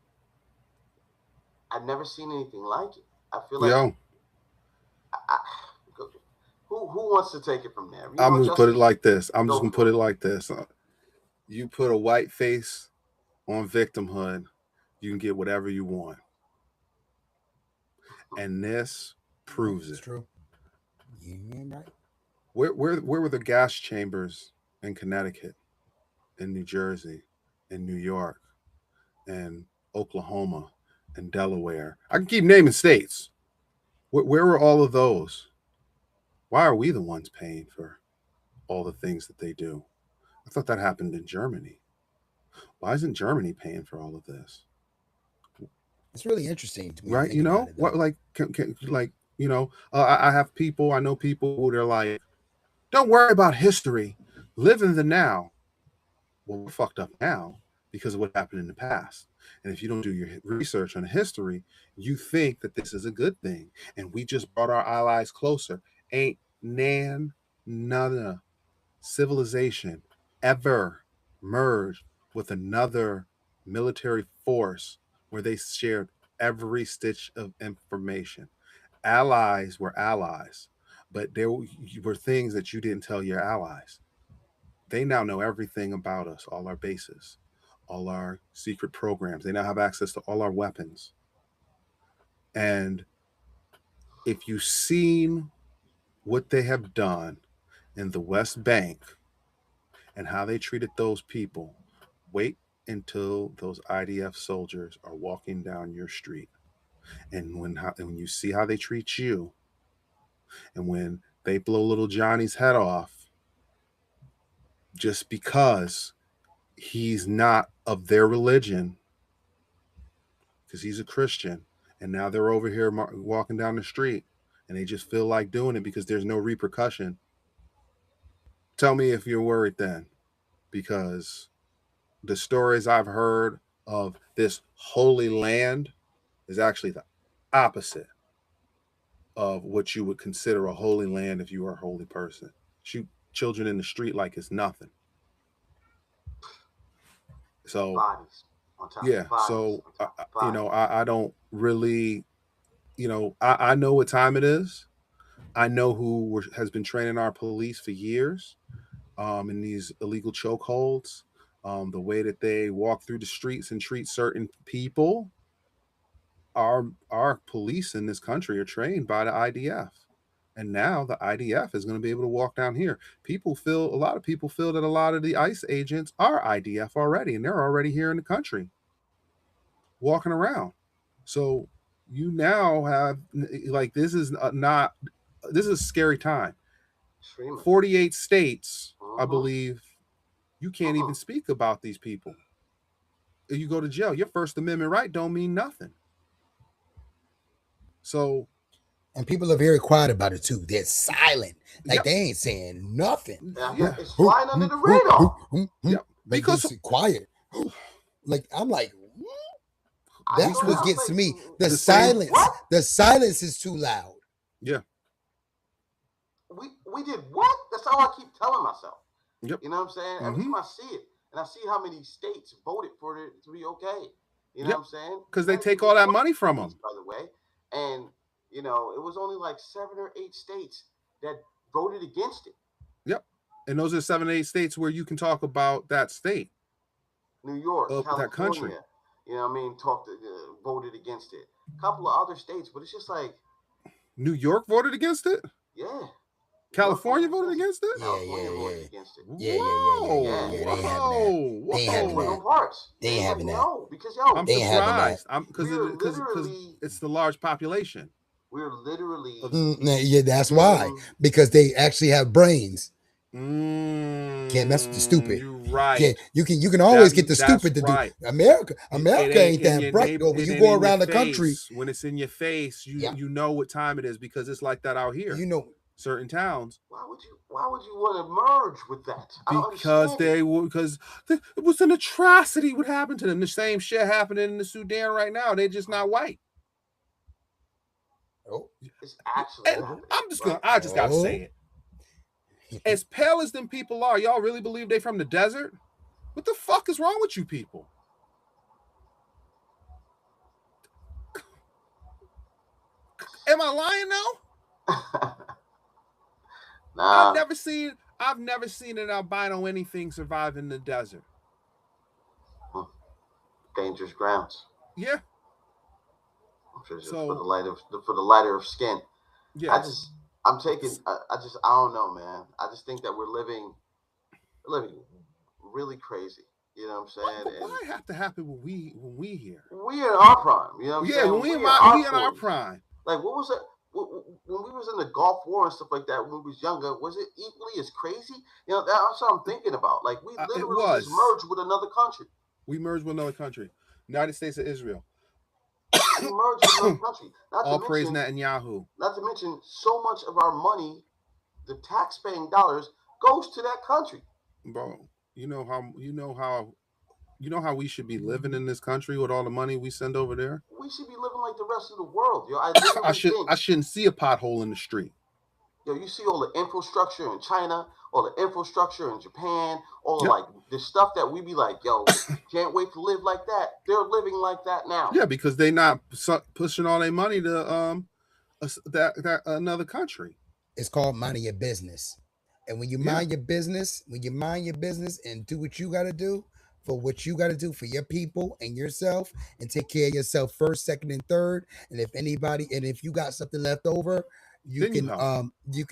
anything like it. I feel like who wants to take it from there? I'm going to put it like this. I'm just going to put it like this. You put a white face on victimhood, you can get whatever you want. And this proves It's it. true. You ain't right. Where were the gas chambers in Connecticut, in New Jersey, in New York, and Oklahoma, and Delaware? I can keep naming states. Where were all of those? Why are we the ones paying for all the things that they do? I thought that happened in Germany. Why isn't Germany paying for all of this? It's really interesting to me. Right? You know what? Like, I have people. I know people who they're like, "Don't worry about history. Live in the now." Well, we're fucked up now because of what happened in the past. And if you don't do your research on history, you think that this is a good thing. And we just brought our allies closer. Ain't none civilization ever merged with another military force where they shared every stitch of information. Allies were allies, but there were things that you didn't tell your allies. They now know everything about us, all our bases, all our secret programs. They now have access to all our weapons. And if you've seen what they have done in the West Bank and how they treated those people, wait until those IDF soldiers are walking down your street. And when you see how they treat you, and when they blow little Johnny's head off just because he's not of their religion, because he's a Christian, and now they're over here walking down the street and they just feel like doing it because there's no repercussion. Tell me if you're worried then, because the stories I've heard of this holy land is actually the opposite of what you would consider a holy land if you were a holy person. Shoot children in the street like it's nothing. So bodies. Yeah, so I don't really, I know what time it is. I know who has been training our police for years in these illegal chokeholds, the way that they walk through the streets and treat certain people. Our police in this country are trained by the IDF. And now the IDF is going to be able to walk down here. A lot of people feel that a lot of the ICE agents are IDF already, and they're already here in the country walking around. So you now have, like, this is a scary time. 48 states, I believe, you can't even speak about these people. You go to jail. Your First Amendment right don't mean nothing. So, and people are very quiet about it too. They're silent, like they ain't saying nothing. Yeah, it's flying under the radar. Like, because quiet. Like, I'm like, that's what gets me. The silence. The silence is too loud. Yeah. We did what? That's all I keep telling myself. Yep. You know what I'm saying? Every time I see it, and I see how many states voted for it to be okay. You know what I'm saying? Because they take all that money from them. By the way, and it was only like 7 or 8 states that voted against it. Yep. And those are 7 or 8 states where you can talk about that state. New York, California, that country. You know what I mean? Voted against it. A couple of other states, but it's just like New York voted against it? Yeah. California voted against it? California voted against it. Yeah. They ain't having that. They ain't having that. No, because I'm surprised. Because it's the large population. We're literally. Yeah, that's why. Because they actually have brains. Can't mess with the stupid. You're right. You can always get the stupid to do. America ain't that bright though. When you go around the country, when it's in your face, you know what time it is, because it's like that out here. Certain towns. Why would you want to merge with that? Because it was an atrocity what happened to them. The same shit happening in the Sudan right now. They're just not white. It's actually. I just gotta say it. As pale as them people are, y'all really believe they from the desert? What the fuck is wrong with you people? Am I lying now? Nah. I've never seen an albino anything survive in the desert. Dangerous grounds. Yeah. So for the lighter of skin. Yeah. I don't know, man. I just think that we're living really crazy. You know what I'm saying? But why have to happen when we here? We in our prime. You know what I'm saying? When we in our prime. Like, what was it? When we was in the Gulf War and stuff like that, when we was younger, was it equally as crazy? You know, that's what I'm thinking about. Like, we literally just merged with another country. We merged with another country. United States of Israel. We merged with another country. All praise Netanyahu. Not to mention, so much of our money, the tax-paying dollars, goes to that country. Bro, you know how we should be living in this country with all the money we send over there? We should be living like the rest of the world, yo. I shouldn't see a pothole in the street. Yo, you see all the infrastructure in China, all the infrastructure in Japan, all like the stuff that we be like, yo, can't wait to live like that. They're living like that now. Yeah, because they not pushing all their money to that another country. It's called minding your business. And when you mind your business, and do what you got to do for your people and yourself, and take care of yourself first, second, and third. And if you got something left over, you can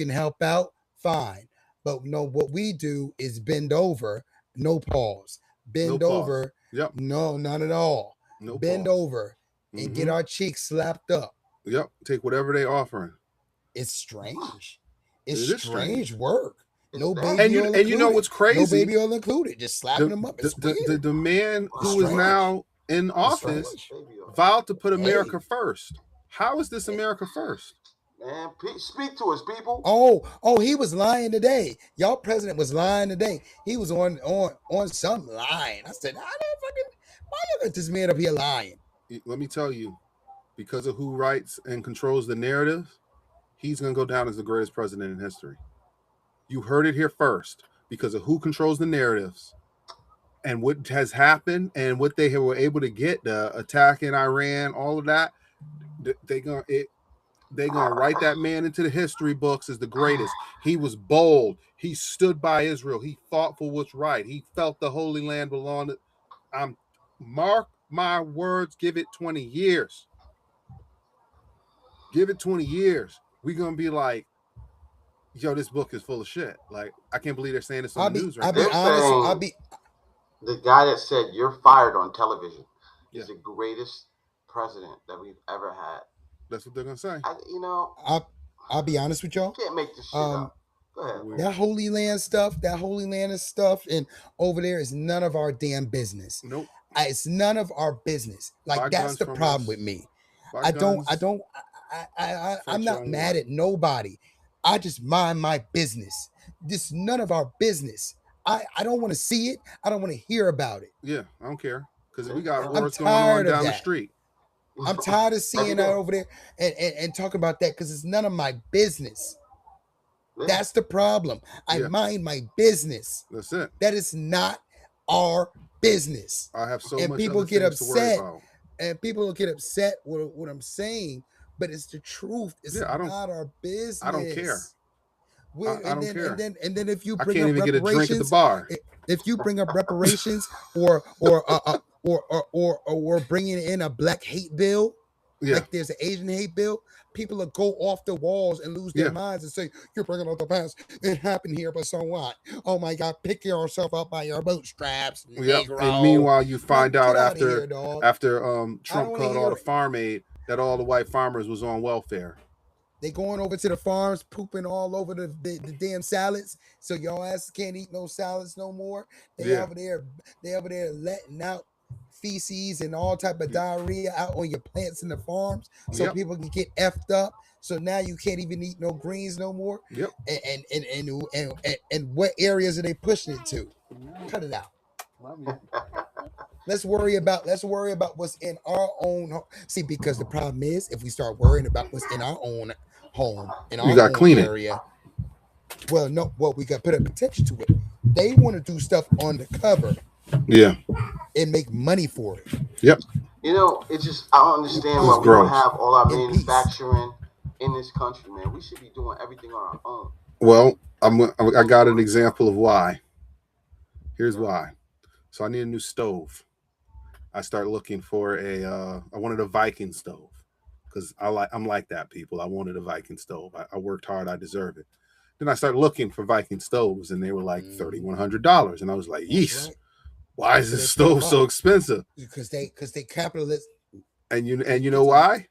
help out. Fine. But no, what we do is bend over, no pause. Bend over. Yep. No, not at all. No bend pause. over and get our cheeks slapped up. Yep. Take whatever they offering. It's strange. It's strange work. No baby and oil included. You know what's crazy? No baby oil included. Just slapping them up. The man who is now in office vowed to put America first. How is this America first? Man, speak to us, people. Oh, he was lying today. Y'all president was lying today. He was on some line. I said, why you got this man up here lying? Let me tell you, because of who writes and controls the narrative, he's going to go down as the greatest president in history. You heard it here first, because of who controls the narratives and what has happened and what they were able to get, the attack in Iran, all of that. They're going to write that man into the history books as the greatest. He was bold. He stood by Israel. He fought for what's right. He felt the Holy Land belonged. Mark my words, give it 20 years. Give it 20 years. We're going to be like, yo, this book is full of shit. Like, I can't believe they're saying this on the news right now. The guy that said you're fired on television is the greatest president that we've ever had. That's what they're gonna say. I'll be honest with y'all. You can't make this shit up. Go ahead. That Holy Land stuff, and over there is none of our damn business. Nope. It's none of our business. Like, that's the problem with me. I'm not mad at nobody. I just mind my business. This is none of our business. I don't want to see it. I don't want to hear about it. Yeah, I don't care, because we got wars going on down the street. I'm tired of seeing that over there and talking about that, because it's none of my business. That's the problem. I mind my business. That's it. That is not our business. I have so and much people get upset, to worry about. And people get upset with what I'm saying, but it's the truth. It's not our business. I don't care. I don't care. And then if you I bring can't up even get a drink at the reparations, bar. if you bring up reparations or bringing in a black hate bill, like there's an Asian hate bill, people will go off the walls and lose their minds and say, you're bringing up the past. It happened here, but so what? Oh my God, pick yourself up by your bootstraps. And meanwhile, you find out after Trump called all the farm aid that all the white farmers was on welfare. They going over to the farms, pooping all over the damn salads. So y'all asses can't eat no salads no more. They over there letting out feces and all type of diarrhea out on your plants in the farms, so people can get effed up. So now you can't even eat no greens no more. Yep. And what areas are they pushing it to? Cut it out. Let's worry about what's in our own home. See, because the problem is, if we start worrying about what's in our own home, in our own area, we got to put up attention to it. They want to do stuff on the cover, and make money for it. Yep. You know, it's just, I don't understand why we don't have all our manufacturing in this country, man. We should be doing everything on our own. Well, I got an example of why. Here's why. So I need a new stove. I start looking for I wanted a Viking stove. because I'm like that, people. I wanted a Viking stove. I worked hard. I deserve it. Then I started looking for Viking stoves, and they were like $3,100, and I was like, "Yeesh, right. Why is this stove so expensive?" Because they capitalist. And you know why?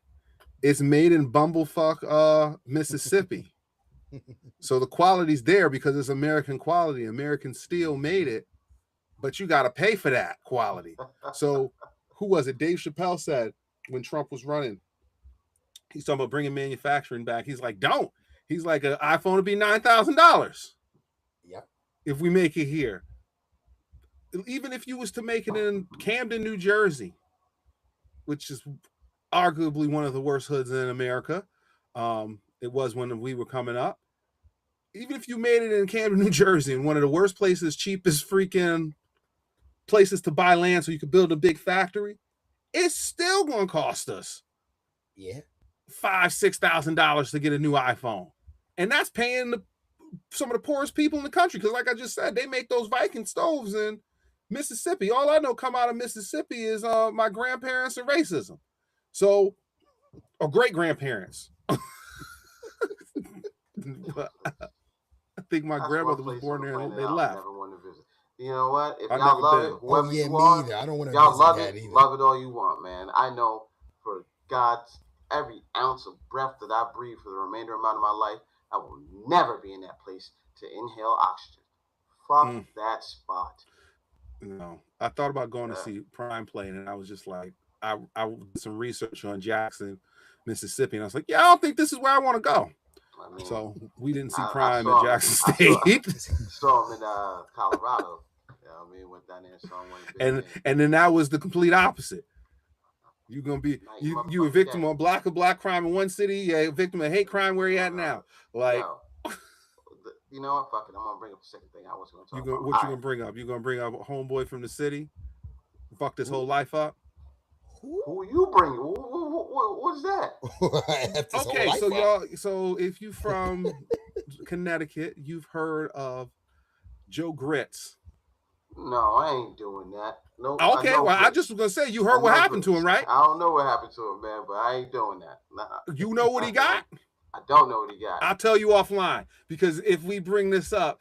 It's made in bumblefuck Mississippi. So the quality's there because it's American quality. American steel made it, but you got to pay for that quality. So who was it? Dave Chappelle said when Trump was running, he's talking about bringing manufacturing back. He's like, don't. He's like, an iPhone would be $9,000. Yeah. If we make it here. Even if you was to make it in Camden, New Jersey, which is arguably one of the worst hoods in America. It was when we were coming up. Even if you made it in Camden, New Jersey, in one of the worst places, cheapest freaking places to buy land so you could build a big factory, it's still going to cost us $5,000-$6,000 to get a new iPhone. And that's paying some of the poorest people in the country. Because like I just said, they make those Viking stoves in Mississippi. All I know come out of Mississippi is my grandparents and racism. So, or great-grandparents. I think my grandmother was born there and they left. Never want to visit. You know what? If y'all love it, whoever you are, I don't want to y'all love it. Either. Love it all you want, man. I know for God's every ounce of breath that I breathe for the remainder amount of my life, I will never be in that place to inhale oxygen. Fuck that spot. No, I thought about going to see Prime play, and I was just like, I did some research on Jackson, Mississippi, and I was like, yeah, I don't think this is where I want to go. I mean, so we didn't see Prime at Jackson State. Saw him in Colorado. You know what I mean? Went down there and saw him. And then that was the complete opposite. You're gonna be you a victim of black crime in one city, yeah, a victim of hate crime where you at now. Like, you know what? Fuck it. I'm gonna bring up the second thing I was gonna talk about. What you gonna bring up? You gonna bring up a homeboy from the city? Fuck this whole life up. Who you bring? What's that? Okay, so y'all. So if you from Connecticut, you've heard of Joe Grits. No, I ain't doing that. No. Okay, I just was gonna say you heard what happened to him, right? I don't know what happened to him, man, but I ain't doing that. Nah. You know what he got? I don't know what he got. I'll tell you offline because if we bring this up,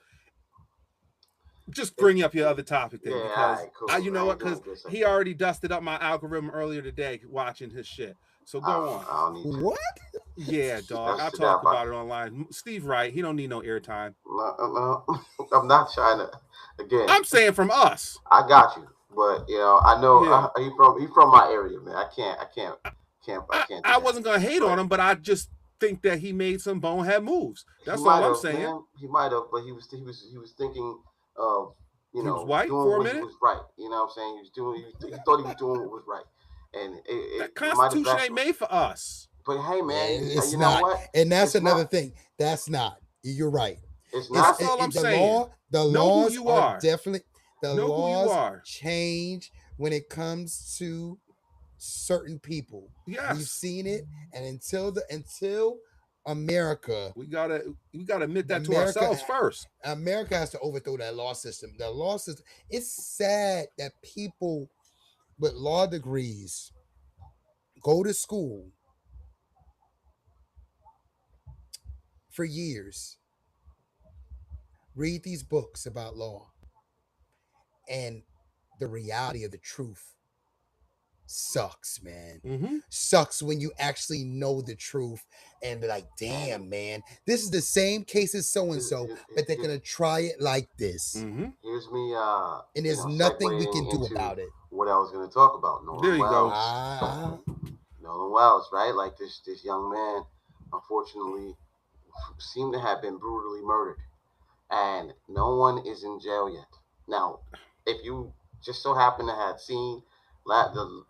just bring up your other topic then, because cool. You know what? Because he already dusted up my algorithm earlier today watching his shit. So go on. I don't need what? Yeah, dog. I'll talk about it online. Steve Wright, he don't need no airtime. No, I'm not trying to. Again, I'm saying from us. I got you, but you know, I know he from my area, man. I can't. I wasn't gonna hate on him, but I just think that he made some bonehead moves. That's all I'm saying. Man, he might have, but he was thinking of, you know, he was white doing for a what minute. He was right. You know what I'm saying? He thought he was doing what was right. And the Constitution ain't made for us. But hey, man, it's you not. know what? And that's another thing. That's not. You're right. It's not. That's all I'm saying. The laws are definitely. The laws change when it comes to certain people. Yes, we've seen it, and until America, we gotta admit that to ourselves first. America has to overthrow that law system. The law system. It's sad that people with law degrees go to school for years, read these books about law, and the reality of the truth sucks, man. Mm-hmm. Sucks when you actually know the truth and be like, damn, man, this is the same case as so-and-so, but they're gonna try it like this. Mm-hmm. Here's me and there's nothing we can do about it. What I was gonna talk about. There you go. Nolan Wells, right? Like this young man, unfortunately, seemed to have been brutally murdered, and no one is in jail yet. Now, if you just so happen to have seen the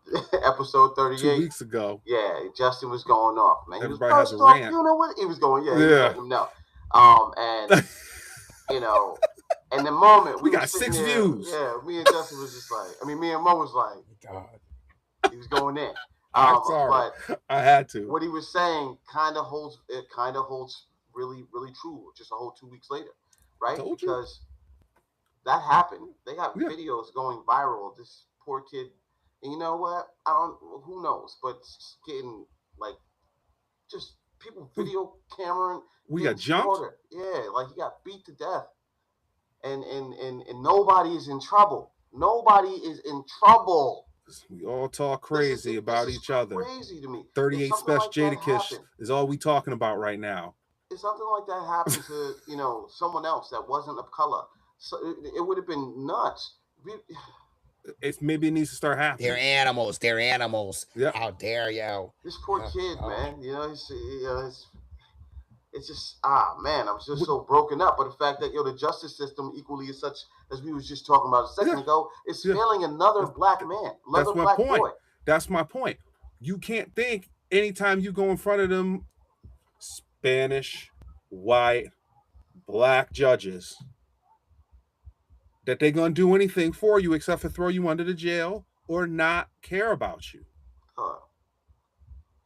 episode 38 2 weeks ago, yeah, Justin was going off, man. Everybody has a rant. You know what? He was going, yeah. No, and you know, and the moment we got 6 views. Yeah, me and Justin was just like, me and Mo was like, God, he was going in. I'm sorry, but I had to. What he was saying kind of holds really, really true. Just a whole 2 weeks later, right? Because that happened. They got videos going viral. This poor kid, and you know what? Who knows? But getting like just people video camera. We got jumped. Yeah, like he got beat to death, and nobody is in trouble. Nobody is in trouble. We all talk crazy about each other. Crazy to me. 38 Special Jadakiss is all we talking about right now. If something like that happened to someone else that wasn't of color, so it would have been nuts. Maybe it needs to start happening. They're animals. Yeah. How dare you? This poor kid, man. It's just man, I'm just so broken up. But the fact that the justice system equally is such as we was just talking about a second ago is failing another black man, another black boy. That's my point. You can't think anytime you go in front of them Spanish, white, black judges that they're gonna do anything for you except for throw you under the jail or not care about you.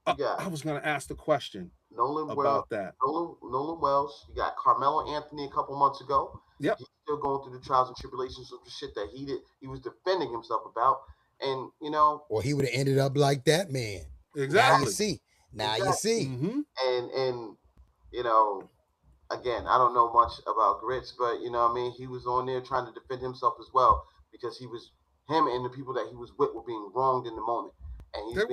I was gonna ask the question. Nolan Wells. You got Carmelo Anthony a couple months ago. Yep. He's still going through the trials and tribulations of the shit that he was defending himself about. And or he would have ended up like that man. Exactly. Now you see. Mm-hmm. And again, I don't know much about Grits, but he was on there trying to defend himself as well because him and the people that he was with were being wronged in the moment. And he's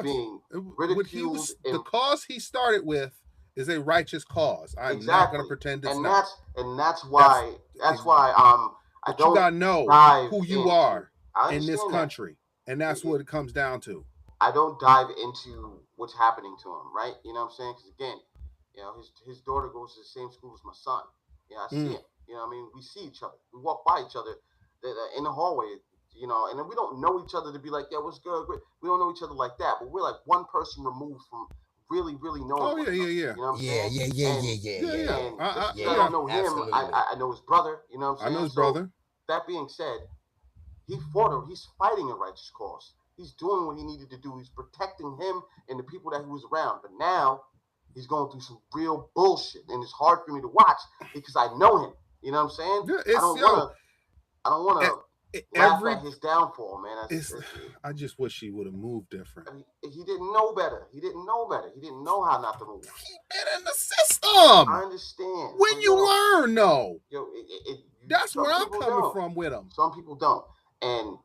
being ridiculed. The cause he started with is a righteous cause. I'm not going to pretend it's not. That's why I don't. You got to know who you are in this country, and that's what it comes down to. I don't dive into what's happening to him, right? You know what I'm saying? Because again, his daughter goes to the same school as my son. I see him. We see each other. We walk by each other in the hallway. And then we don't know each other to be like, yeah, what's good? We don't know each other like that, but we're like one person removed from really, really knowing. Oh yeah. You know what I'm saying? Yeah. I don't know him. I know his brother. You know what I'm saying? I know his brother. That being said, he's fighting a righteous cause. He's doing what he needed to do. He's protecting him and the people that he was around. But now he's going through some real bullshit, and it's hard for me to watch because I know him. You know what I'm saying? Yeah, I don't want to. At his downfall, man. I just wish he would have moved different. He didn't know better. He didn't know how not to move. He been in the system. I understand. When you learn, though. That's where I'm coming from with him. Some people don't. And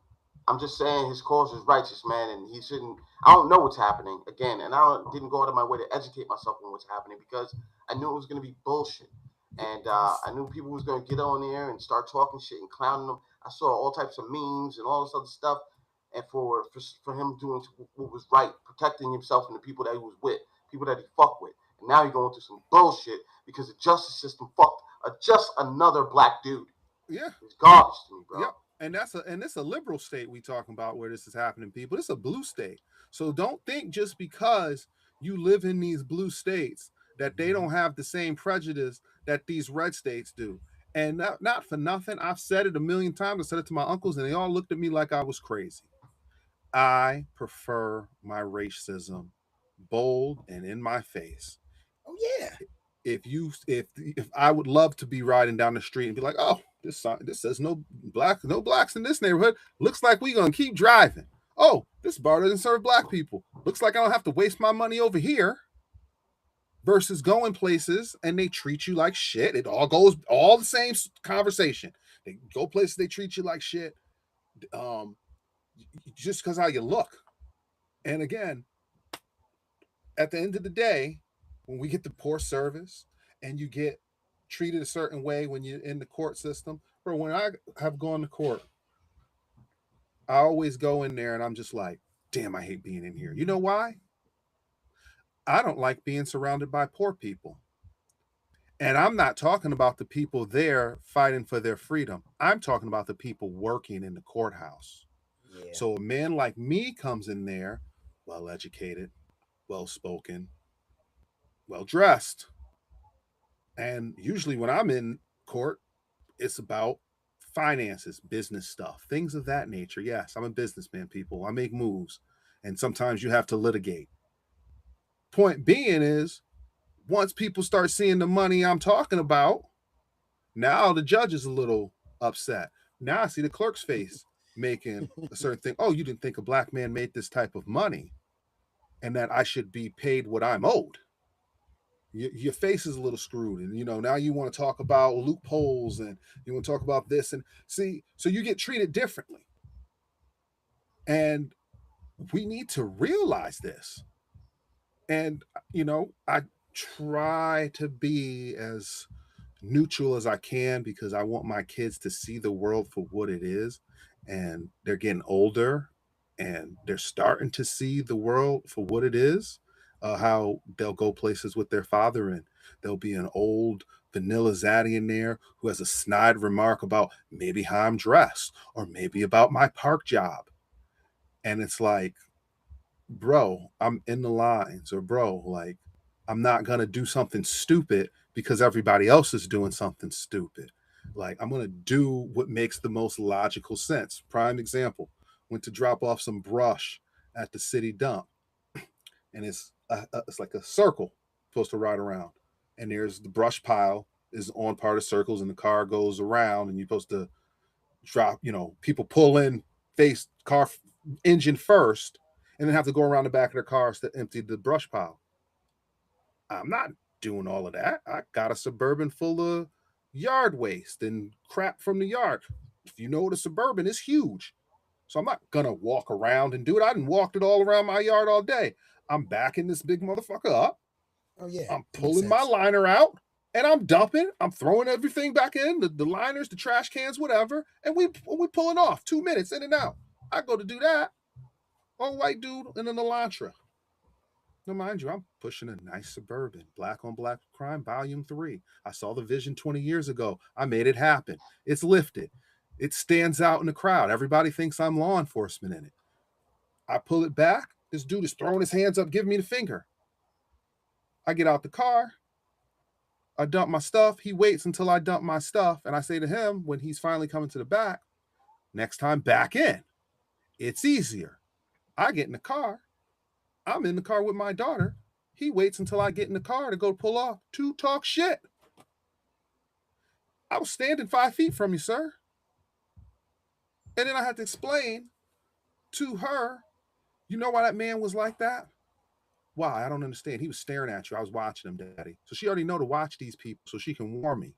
I'm just saying his cause is righteous, man, and he shouldn't. I don't know what's happening again, and didn't go out of my way to educate myself on what's happening because I knew it was going to be bullshit. And I knew people was going to get on there and start talking shit and clowning them. I saw all types of memes and all this other stuff. And for him doing what was right, protecting himself and the people that he was with, people that he fucked with. And now he's going through some bullshit because the justice system fucked just another black dude. Yeah. It's garbage to me, bro. Yep. And it's a liberal state we talking about where this is happening, people. It's a blue state. So don't think just because you live in these blue states that they don't have the same prejudice that these red states do. And not for nothing, I've said it a million times. I said it to my uncles, and they all looked at me like I was crazy. I prefer my racism bold and in my face. Oh yeah. If I would love to be riding down the street and be like, oh, this says no blacks in this neighborhood. Looks like we're gonna keep driving. Oh, this bar doesn't serve black people. Looks like I don't have to waste my money over here. Versus going places and they treat you like shit. It all goes all the same conversation. They go places, they treat you like shit. Just because how you look. And again, at the end of the day, when we get the poor service and you get treated a certain way when you're in the court system, bro, when I have gone to court, I always go in there and I'm just like, damn, I hate being in here. You know why? I don't like being surrounded by poor people. And I'm not talking about the people there fighting for their freedom. I'm talking about the people working in the courthouse. Yeah. So a man like me comes in there, well-educated, well-spoken, well-dressed. And usually when I'm in court, it's about finances, business stuff, things of that nature. Yes, I'm a businessman, people. I make moves. And sometimes you have to litigate. Point being is, once people start seeing the money I'm talking about, now the judge is a little upset. Now I see the clerk's face making a certain thing. Oh, you didn't think a black man made this type of money. and that I should be paid what I'm owed. Your face is a little screwed, and now you want to talk about loopholes, and you want to talk about this, and see, so you get treated differently. And we need to realize this. And I try to be as neutral as I can, because I want my kids to see the world for what it is. And they're getting older, and they're starting to see the world for what it is. How they'll go places with their father, and there'll be an old vanilla zaddy in there who has a snide remark about maybe how I'm dressed, or maybe about my park job. And it's like, bro, I'm in the lines, or bro, like, I'm not going to do something stupid because everybody else is doing something stupid. Like, I'm going to do what makes the most logical sense. Prime example, went to drop off some brush at the city dump, and it's like a circle supposed to ride around, and there's the brush pile is on part of circles, and the car goes around, and you're supposed to drop, people pull in face car engine first, and then have to go around the back of their cars to empty the brush pile. I'm not doing all of that. I got a Suburban full of yard waste and crap from the yard. If you know what a Suburban is, huge. So I'm not gonna walk around and do it. I didn't walk it all around my yard all day. I'm backing this big motherfucker up. Oh yeah. I'm pulling my liner out, and I'm dumping. I'm throwing everything back in, the liners, the trash cans, whatever, and we pulling off 2 minutes in and out. I go to do that. Old white dude in an Elantra. Now, mind you, I'm pushing a nice Suburban, Black on Black Crime, Volume 3. I saw the vision 20 years ago. I made it happen. It's lifted. It stands out in the crowd. Everybody thinks I'm law enforcement in it. I pull it back. This dude is throwing his hands up, giving me the finger. I get out the car. I dump my stuff. He waits until I dump my stuff. And I say to him, when he's finally coming to the back, next time back in. It's easier. I get in the car. I'm in the car with my daughter. He waits until I get in the car to go pull off to talk shit. I was standing 5 feet from you, sir. And then I had to explain to her, you know why that man was like that? Why? I don't understand. He was staring at you. I was watching him, Daddy. So she already know to watch these people so she can warn me.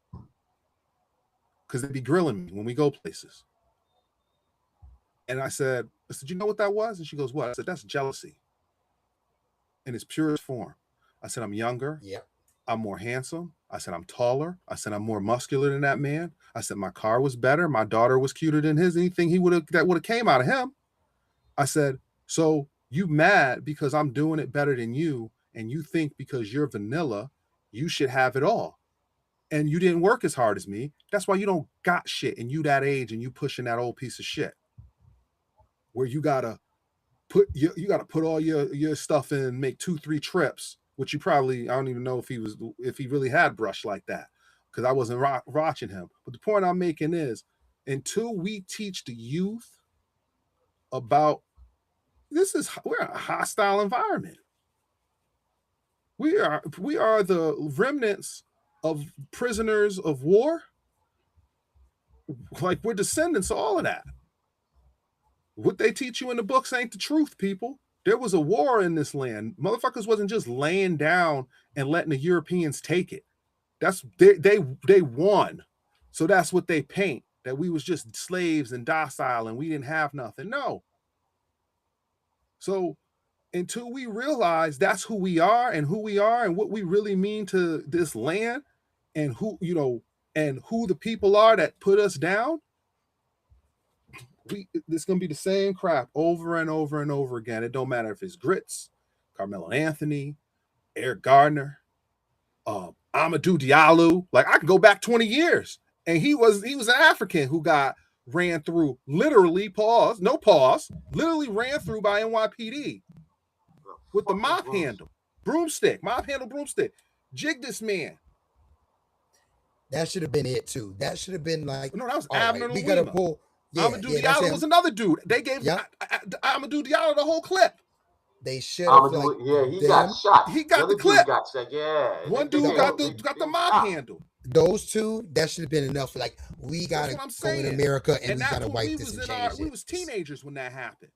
Because they'd be grilling me when we go places. And I said, you know what that was? And she goes, what? I said, that's jealousy in its purest form. I said, I'm younger. Yeah. I'm more handsome. I said, I'm taller. I said, I'm more muscular than that man. I said, my car was better. My daughter was cuter than his. Anything that would have came out of him. I said, so you mad because I'm doing it better than you, and you think because you're vanilla, you should have it all. And you didn't work as hard as me. That's why you don't got shit, and you that age, and you pushing that old piece of shit. Where you gotta put all your stuff in and make 2-3 trips, which you probably, I don't even know if he really had brush like that, because I wasn't watching him. But the point I'm making is, until we teach the youth about we're in a hostile environment. We are the remnants of prisoners of war. Like, we're descendants of all of that. What they teach you in the books ain't the truth, people. There was a war in this land. Motherfuckers wasn't just laying down and letting the Europeans take it. They won. So that's what they paint, that we was just slaves and docile and we didn't have nothing. No. So until we realize that's who we are and what we really mean to this land, and who the people are that put us down, it's going to be the same crap over and over and over again. It don't matter if it's Grits, Carmelo Anthony, Eric Gardner, Amadou Diallo. Like, I can go back 20 years, and he was an African who got ran through, literally, literally ran through by NYPD with the mop handle broomstick. Jig this man. That should have been it too. That should have been like, no, that was Abner. We gotta pull. Yeah, Amadou Diallo was another dude. They gave Amadou Diallo the whole clip. They should have. He got shot. He got the clip. Got shot. Yeah. One dude got the mop handle. Those two, that should have been enough. Like, we gotta go in America and we gotta wipe this and change it. We was teenagers when that happened.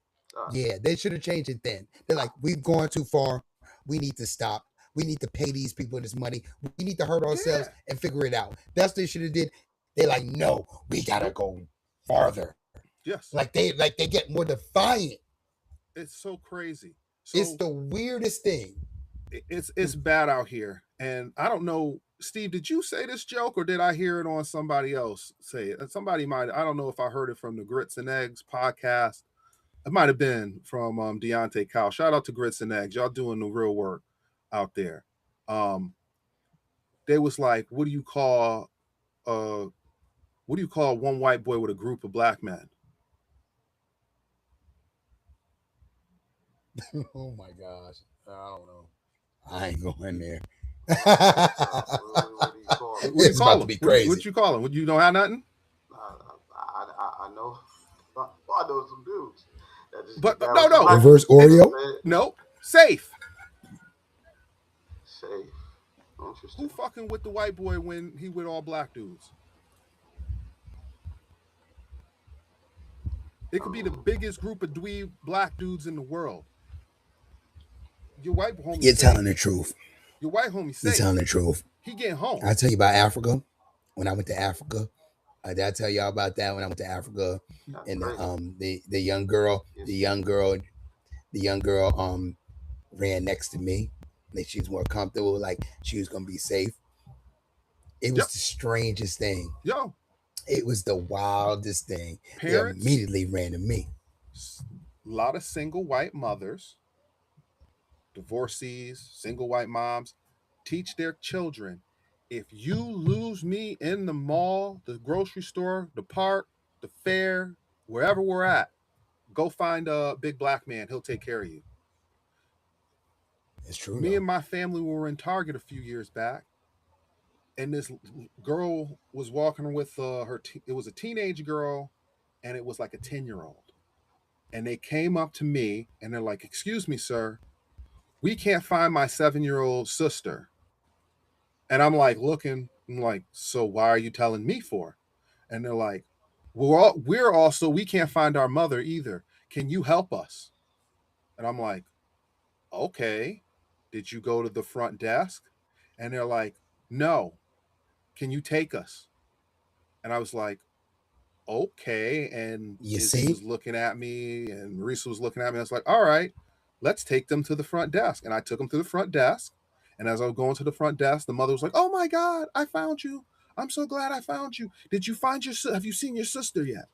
Yeah, they should have changed it then. They're like, we've gone too far. We need to stop. We need to pay these people this money. We need to hurt ourselves and figure it out. That's what they should have did. They're like, no, we gotta go farther. Yes. Like they get more defiant. It's so crazy. So it's the weirdest thing. It's bad out here. And I don't know, Steve, did you say this joke or did I hear it on somebody else say it? Somebody might, I don't know if I heard it from the Grits and Eggs podcast. It might have been from Deontay Kyle. Shout out to Grits and Eggs. Y'all doing the real work out there. They was like, what do you call one white boy with a group of black men? Oh my gosh. I don't know. I ain't going there. It's about to be crazy. What you call him? Would you know how nothing? I know. I know some dudes. But no. Reverse Oreo? No. Safe. Interesting. Who fucking with the white boy when he with all black dudes? It could be the biggest group of dweeb black dudes in the world. Your white homie. You're telling the truth. Your white homie safe. You're telling the truth. He getting home. I'll tell you about Africa. When I went to Africa, did I tell y'all about that? When I went to Africa, and the young girl ran next to me. Like she was more comfortable, like she was gonna be safe. It was the strangest thing. Yo. It was the wildest thing. Parents, they immediately ran to me. A lot of single white mothers, divorcees, single white moms, teach their children, if you lose me in the mall, the grocery store, the park, the fair, wherever we're at, go find a big black man. He'll take care of you. It's true. Me and my family were in Target a few years back, and this girl was walking with it was a teenage girl, and it was like a 10-year-old. And they came up to me, and they're like, excuse me, sir, we can't find my 7-year-old sister. And I'm like looking, I'm like, so why are you telling me for? And they're like, we can't find our mother either. Can you help us? And I'm like, okay. Did you go to the front desk? And they're like, no. Can you take us? And I was like, okay. And Izzy was looking at me, and Marisa was looking at me. I was like, all right, let's take them to the front desk. And I took them to the front desk. And as I was going to the front desk, the mother was like, oh my God, I found you. I'm so glad I found you. Have you seen your sister yet?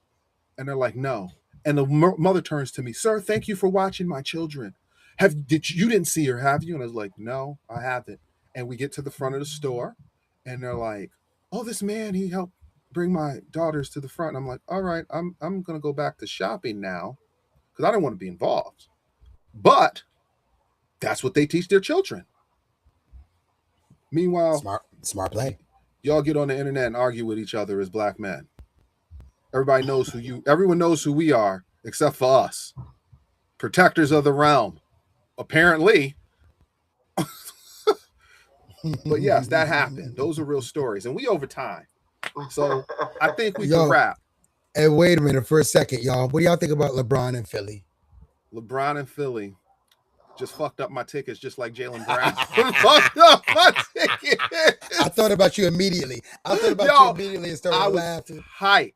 And they're like, no. And the mother turns to me, sir, thank you for watching my children. You didn't see her, have you? And I was like, no, I haven't. And we get to the front of the store, and they're like, oh, this man, he helped bring my daughters to the front. And I'm like, all right, I'm going to go back to shopping now because I don't want to be involved. But that's what they teach their children. Meanwhile, smart play. Y'all get on the internet and argue with each other as black men. Everyone knows who we are, except for us. Protectors of the realm. Apparently. But yes, that happened. Those are real stories. And we over time. So I think we can wrap. Hey, wait a minute for a second, y'all. What do y'all think about LeBron and Philly? LeBron and Philly just fucked up my tickets just like Jaylen Brown. Fucked up my tickets. I thought about you immediately. And started laughing. Tight.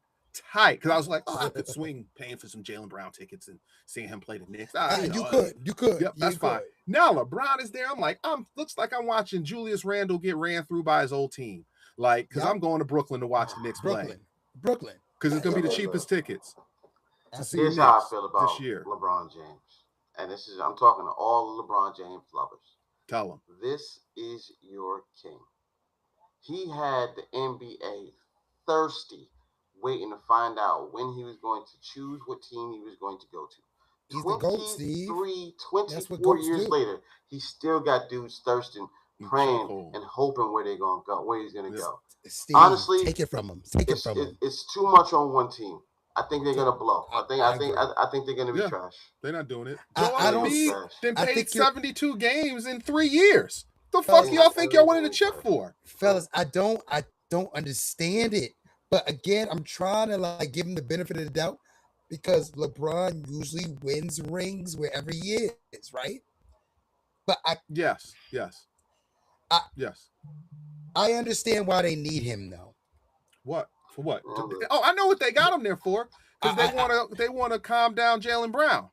Because I was like, I could swing paying for some Jaylen Brown tickets and seeing him play the Knicks. You could. Yep, that's fine. Now LeBron is there. I'm like, looks like I'm watching Julius Randle get ran through by his old team. Like, because I'm going to Brooklyn to watch the Knicks play. Brooklyn. Because it's going to be the cheapest tickets. Here's how I feel about this year. LeBron James. And I'm talking to all the LeBron James lovers. Tell them. This is your king. He had the NBA thirsty, waiting to find out when he was going to choose what team he was going to go to. He's the GOAT, Steve. 24 years later, he still got dudes thirsting, praying, and hoping where they're going to go, where he's going to go. Steve, honestly, take it from him. It's too much on one team. I think they're gonna blow. I think they're gonna be trash. They're not doing it. I don't need them paid 72 games in 3 years. The fuck do y'all think y'all wanted a chip for? Fellas, I don't understand it. But again, I'm trying to give him the benefit of the doubt. because LeBron usually wins rings wherever he is, right? But yes. I understand why they need him though. What for? What? Oh, I know what they got him there for. Because they want to calm down Jaylen Brown.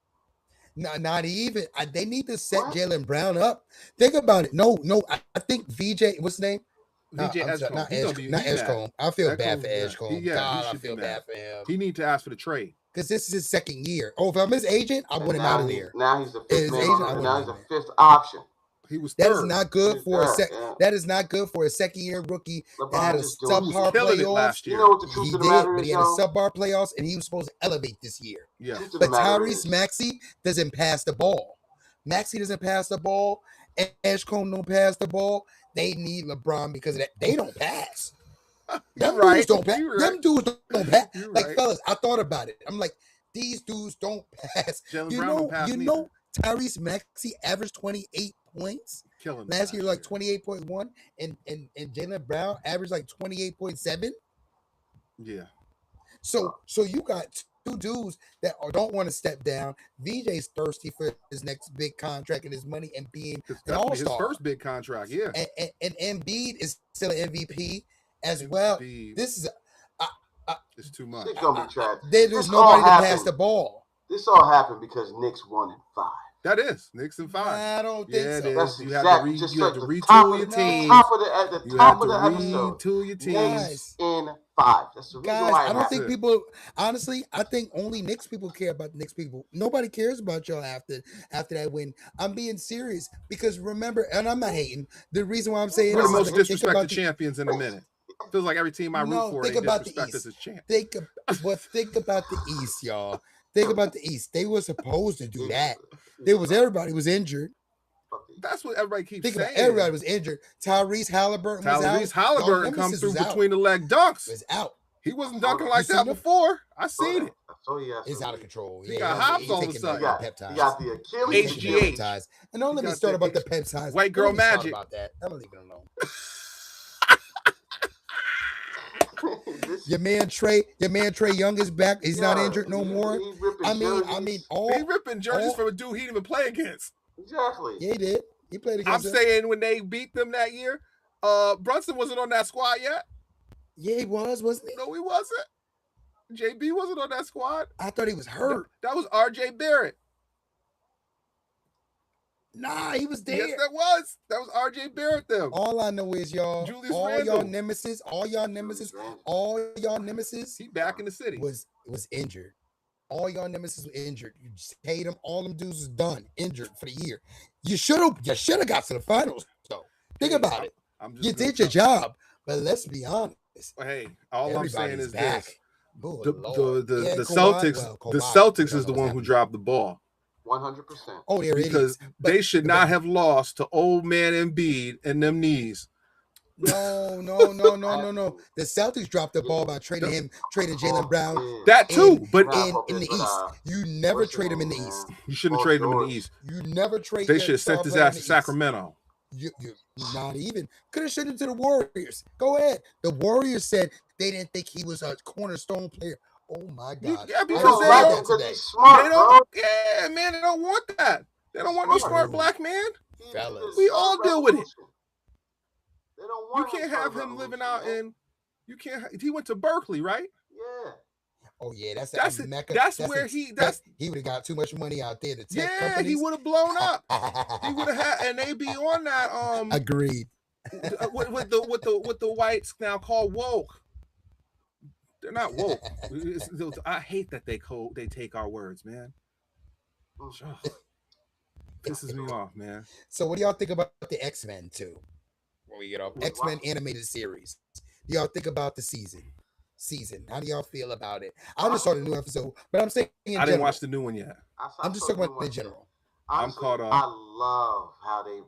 Not even. They need to set Jaylen Brown up. Think about it. No. I think VJ. What's his name? VJ Edgecombe. Not Edgecombe. I feel bad for Edgecombe. God, I feel bad for him. He need to ask for the trade. Because this is his second year. Oh, if I'm his agent, I want him out of there. Now he's the fifth man. Now he's the fifth option. He was that third. Is not good for That is not good for a second-year rookie that had a subpar playoffs last year. You know what the truth of the matter is, but he had a subpar playoffs, and he was supposed to elevate this year. Yeah. But Tyrese Maxey doesn't pass the ball. Maxey doesn't pass the ball. Edgecombe don't pass the ball. They need LeBron because of that. They don't pass. Them dudes don't pass. Them dudes don't pass. Like, fellas, I thought about it. I'm like, these dudes don't pass. You know, Tyrese Maxey averaged 28 points last year, like 28.1, and Jaylen Brown averaged like 28.7. Yeah. So you got two dudes that don't want to step down. VJ's thirsty for his next big contract and his money and being an all-star. His first big contract, yeah. And Embiid is still an MVP as well. This is it's too much. It's gonna be tragic. There's nobody to pass the ball. This all happened because Knicks won in 5. That is Knicks in 5. I don't think so. That's you exactly. have to retool your team. At the top of the episode. Retool your team. In 5. That's the reason why. I don't think people. Honestly, I think only Knicks people care about the Knicks people. Nobody cares about y'all after that win. I'm being serious because remember, and I'm not hating. The reason why I'm saying we're the most disrespected champions in a minute. Feels like every team I root for, think about the East. Think about the East, y'all. Think about the East. They were supposed to do that. Everybody was injured. That's what everybody keeps saying. About everybody was injured. Tyrese Halliburton was out. Tyrese Halliburton come through between the leg dunks. Was out. He wasn't dunking like that before. I seen it. It's out of control. He got hops all of a sudden. He got the Achilles. HGH. And don't let me start about the peptides. White girl magic. About that. I'm gonna leave it alone. Your man Trey Young is back. He's not injured no more. I mean, he ripping jerseys from a dude he didn't even play against. Exactly. Yeah, he did. He played against. I'm saying when they beat them that year, Brunson wasn't on that squad yet. Yeah, he wasn't he? No, he wasn't. JB wasn't on that squad. I thought he was hurt. That was RJ Barrett. Nah, he was there. Yes, that was RJ Barrett. Them. All I know is y'all. Julius all Randle. All y'all nemesis. He back in the city. Was injured. All y'all nemesis were injured. You just hate him. All them dudes is done, injured for the year. You should have got to the finals. So think about it. You did your job, but let's be honest. Hey, all I'm saying is back. this: the Celtics is the one who dropped the ball. 100%. Oh, they're because they should not have lost to old man Embiid and them knees. No. The Celtics dropped the ball by trading Jaylen Brown. That too, but in the East, you never trade him in the East. You shouldn't trade him in the East. You never trade. They should have sent his ass to Sacramento. You not even could have sent him to the Warriors. Go ahead. The Warriors said they didn't think he was a cornerstone player. Oh my God! Yeah, because he's smart. They don't. Yeah, man, they don't want that. They don't want no smart black man. Fellas, we all deal with it. They don't want. You can't have him living out in. You can't. He went to Berkeley, right? Yeah. Oh yeah, that's Mecca. He would have got too much money out there to tech companies. He would have blown up. He would have had, and they be on that. Agreed. With the whites now called woke. They're not woke. I hate that they take our words, man. Pisses me off, man. So, what do y'all think about the X-Men too? When we get off X-Men animated series, do y'all think about the season? How do y'all feel about it? I just saw the new episode, but I'm saying I didn't watch the new one yet. I'm just talking about the general. Honestly, I'm caught up. I love how they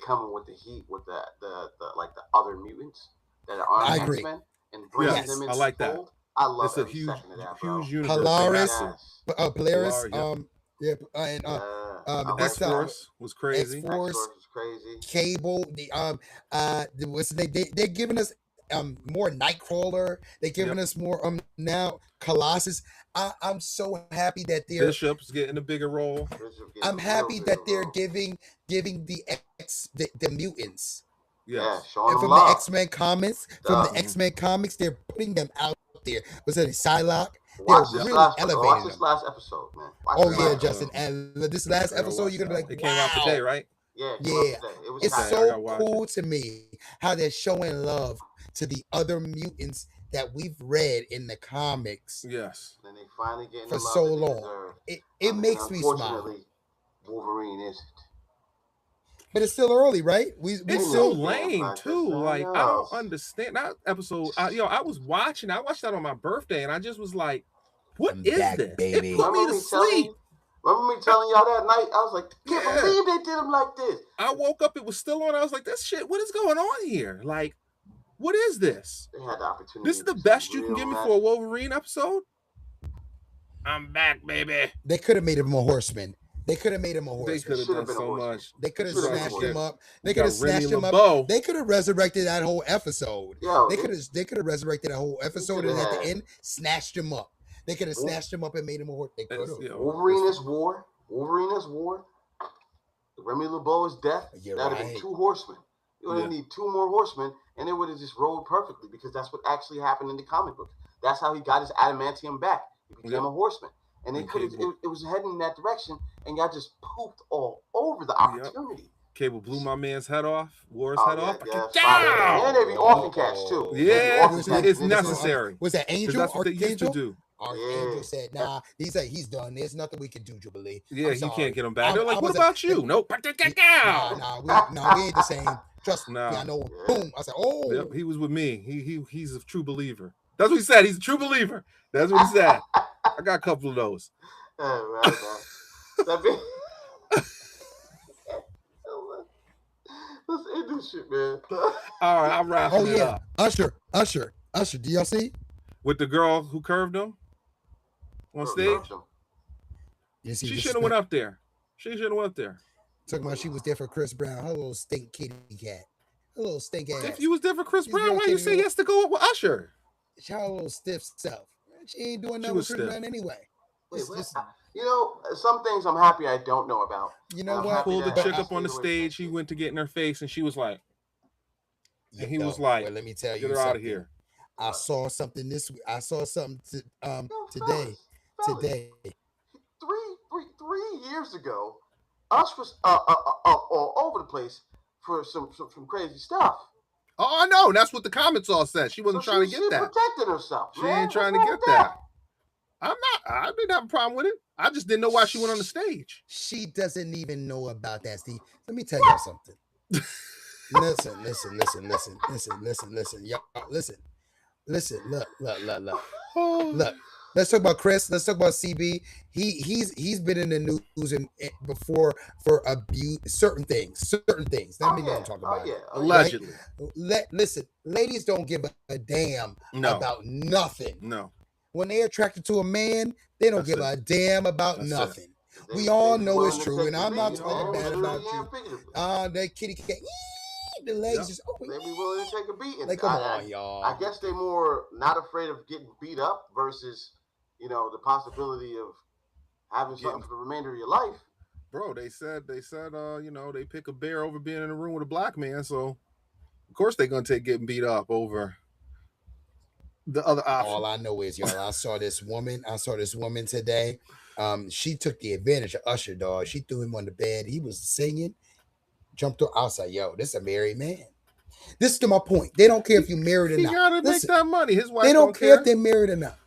come in with the heat with the like the other mutants that are on X-Men and bring them into I like that. fold. I love it's a huge universe. Polaris, Polaris, X-Force was crazy. X-Force was crazy. Cable, what's the name? They're giving us more Nightcrawler. They're giving us more now Colossus. I'm so happy that they're Bishop's getting a bigger role. I'm happy that they're giving the mutants. Yeah, and from the X-Men comics, they're putting them out there. Was that Psylocke? Watch this last episode, man. Justin. And this last episode, you're gonna be like, it came out today, right? Yeah. It's so cool to me how they're showing love to the other mutants that we've read in the comics. Yes. And they finally getting for so long. It makes me smile. Wolverine isn't. But it's still early, right? It's so lame too. Like I don't understand that episode. I was watching. I watched that on my birthday, and I just was like, "What is this?" Baby. It put me to sleep. Remember me telling y'all that night? I was like, "Can't believe they did him like this." I woke up. It was still on. I was like, "This shit. What is going on here? Like, what is this?" They had the opportunity. This is the best you can give me for a Wolverine episode. I'm back, baby. They could have made him a horseman. They could have made him a horseman. They could have done so much. They could have snatched him up. They could have snatched him up. They could have resurrected that whole episode. They could have resurrected that whole episode and at the end snatched him up. They could have snatched him up and made him a horse. They could have. Wolverine is war. Remy LeBeau's death. That'd have been 2 horsemen. You would need 2 more horsemen, and it would have just rolled perfectly because that's what actually happened in the comic book. That's how he got his adamantium back. He became a horseman. And they could have, it was heading in that direction, and y'all just pooped all over the opportunity. Cable blew my man's head off, wore his head off. And they be orphan cats too. Yeah, it's necessary. Was that Angel? That's what they used to do. Archangel said, "Nah." He's like, he's done. There's nothing we can do, Jubilee. Yeah, you can't get him back. They're like, "What about you?" Nope. Nah, we ain't the same. Trust me, I know. Boom. I said, "Oh." Yep, he was with me. He's a true believer. That's what he said. He's a true believer. That's what he said. I got a couple of those. Let's end this shit, man. All right, I'm wrapping it up. Usher. Do y'all see? With the girl who curved him on stage? She should have went up there. Talking about she was there for Chris Brown. Her little stink kitty cat. Her little stink ass. If you was there for Chris Brown, why you say yes to go with Usher? She had a little stiff self. She ain't doing nothing with Chris Brown anyway. Some things I'm happy I don't know about. You know what? Pulled the chick up on the stage. He went to get in her face, and she was like, and he was like, well, let me tell you get her out of here. I saw something this week. I saw something today. Today. 3 years ago, Us was all over the place for some crazy stuff. Oh, I know. That's what the comments all said. She wasn't trying to get that. She protected herself. She ain't trying to get that. I didn't have a problem with it. I just didn't know why she went on the stage. She doesn't even know about that, Steve. Let me tell you something. Listen. Y'all, listen. Look. Let's talk about Chris. Let's talk about CB. He's been in the news before for abuse, certain things. Let me know talk about it. Allegedly. Right? Listen, ladies don't give a damn about nothing. No. When they're attracted to a man, they don't give a damn about nothing. We all know it's true, and I'm not talking bad about you. That kitty cat. The legs just they be willing to take a beating. Like, come on, y'all. I guess they're more not afraid of getting beat up versus, the possibility of having something for the remainder of your life. Bro, they said, they pick a bear over being in a room with a black man, so of course they're gonna take getting beat up over the other option. All I know is, y'all, I saw this woman today. She took the advantage of Usher, dog. She threw him on the bed. He was singing. Jumped up. I was like, yo, this is a married man. This is to my point. They don't care if you're married or not. He gotta make that money. His wife they don't care if they're married or not.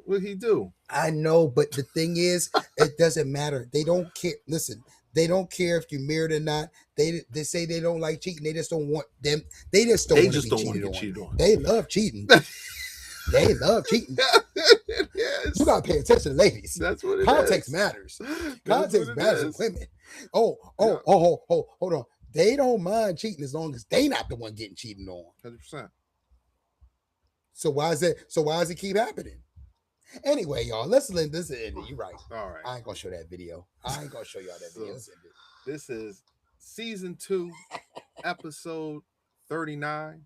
What'd he do? I know, but the thing is, it doesn't matter. They don't care. Listen, they don't care if you're married or not. They say they don't like cheating. They just don't want them. They just don't want to be cheated on. They love cheating. They love cheating. Yes. You gotta pay attention to ladies. That's what it Context is. Matters. Context matters with women. Hold on. They don't mind cheating as long as they not the one getting cheated on. 100%. So why is it keep happening? Anyway, y'all, let's end this. You're right. All right. I ain't gonna show that video. I ain't gonna show y'all that video. This is season 2, episode 39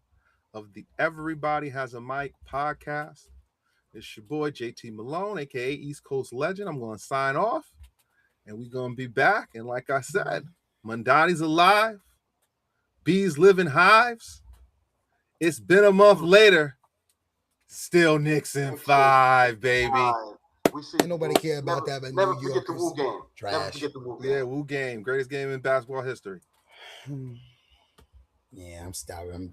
of the Everybody Has a Mic podcast. It's your boy, JT Malone, a.k.a. East Coast Legend. I'm going to sign off, and we're going to be back. And like I said, Mondani's alive. Bees live in hives. It's been a month later. Still Nixon 5, baby. We see. Ain't nobody care about that, but never New forget the Wu game. Trash. Never forget the Wu game. Yeah, Wu game. Greatest game in basketball history. Yeah, I'm stopping.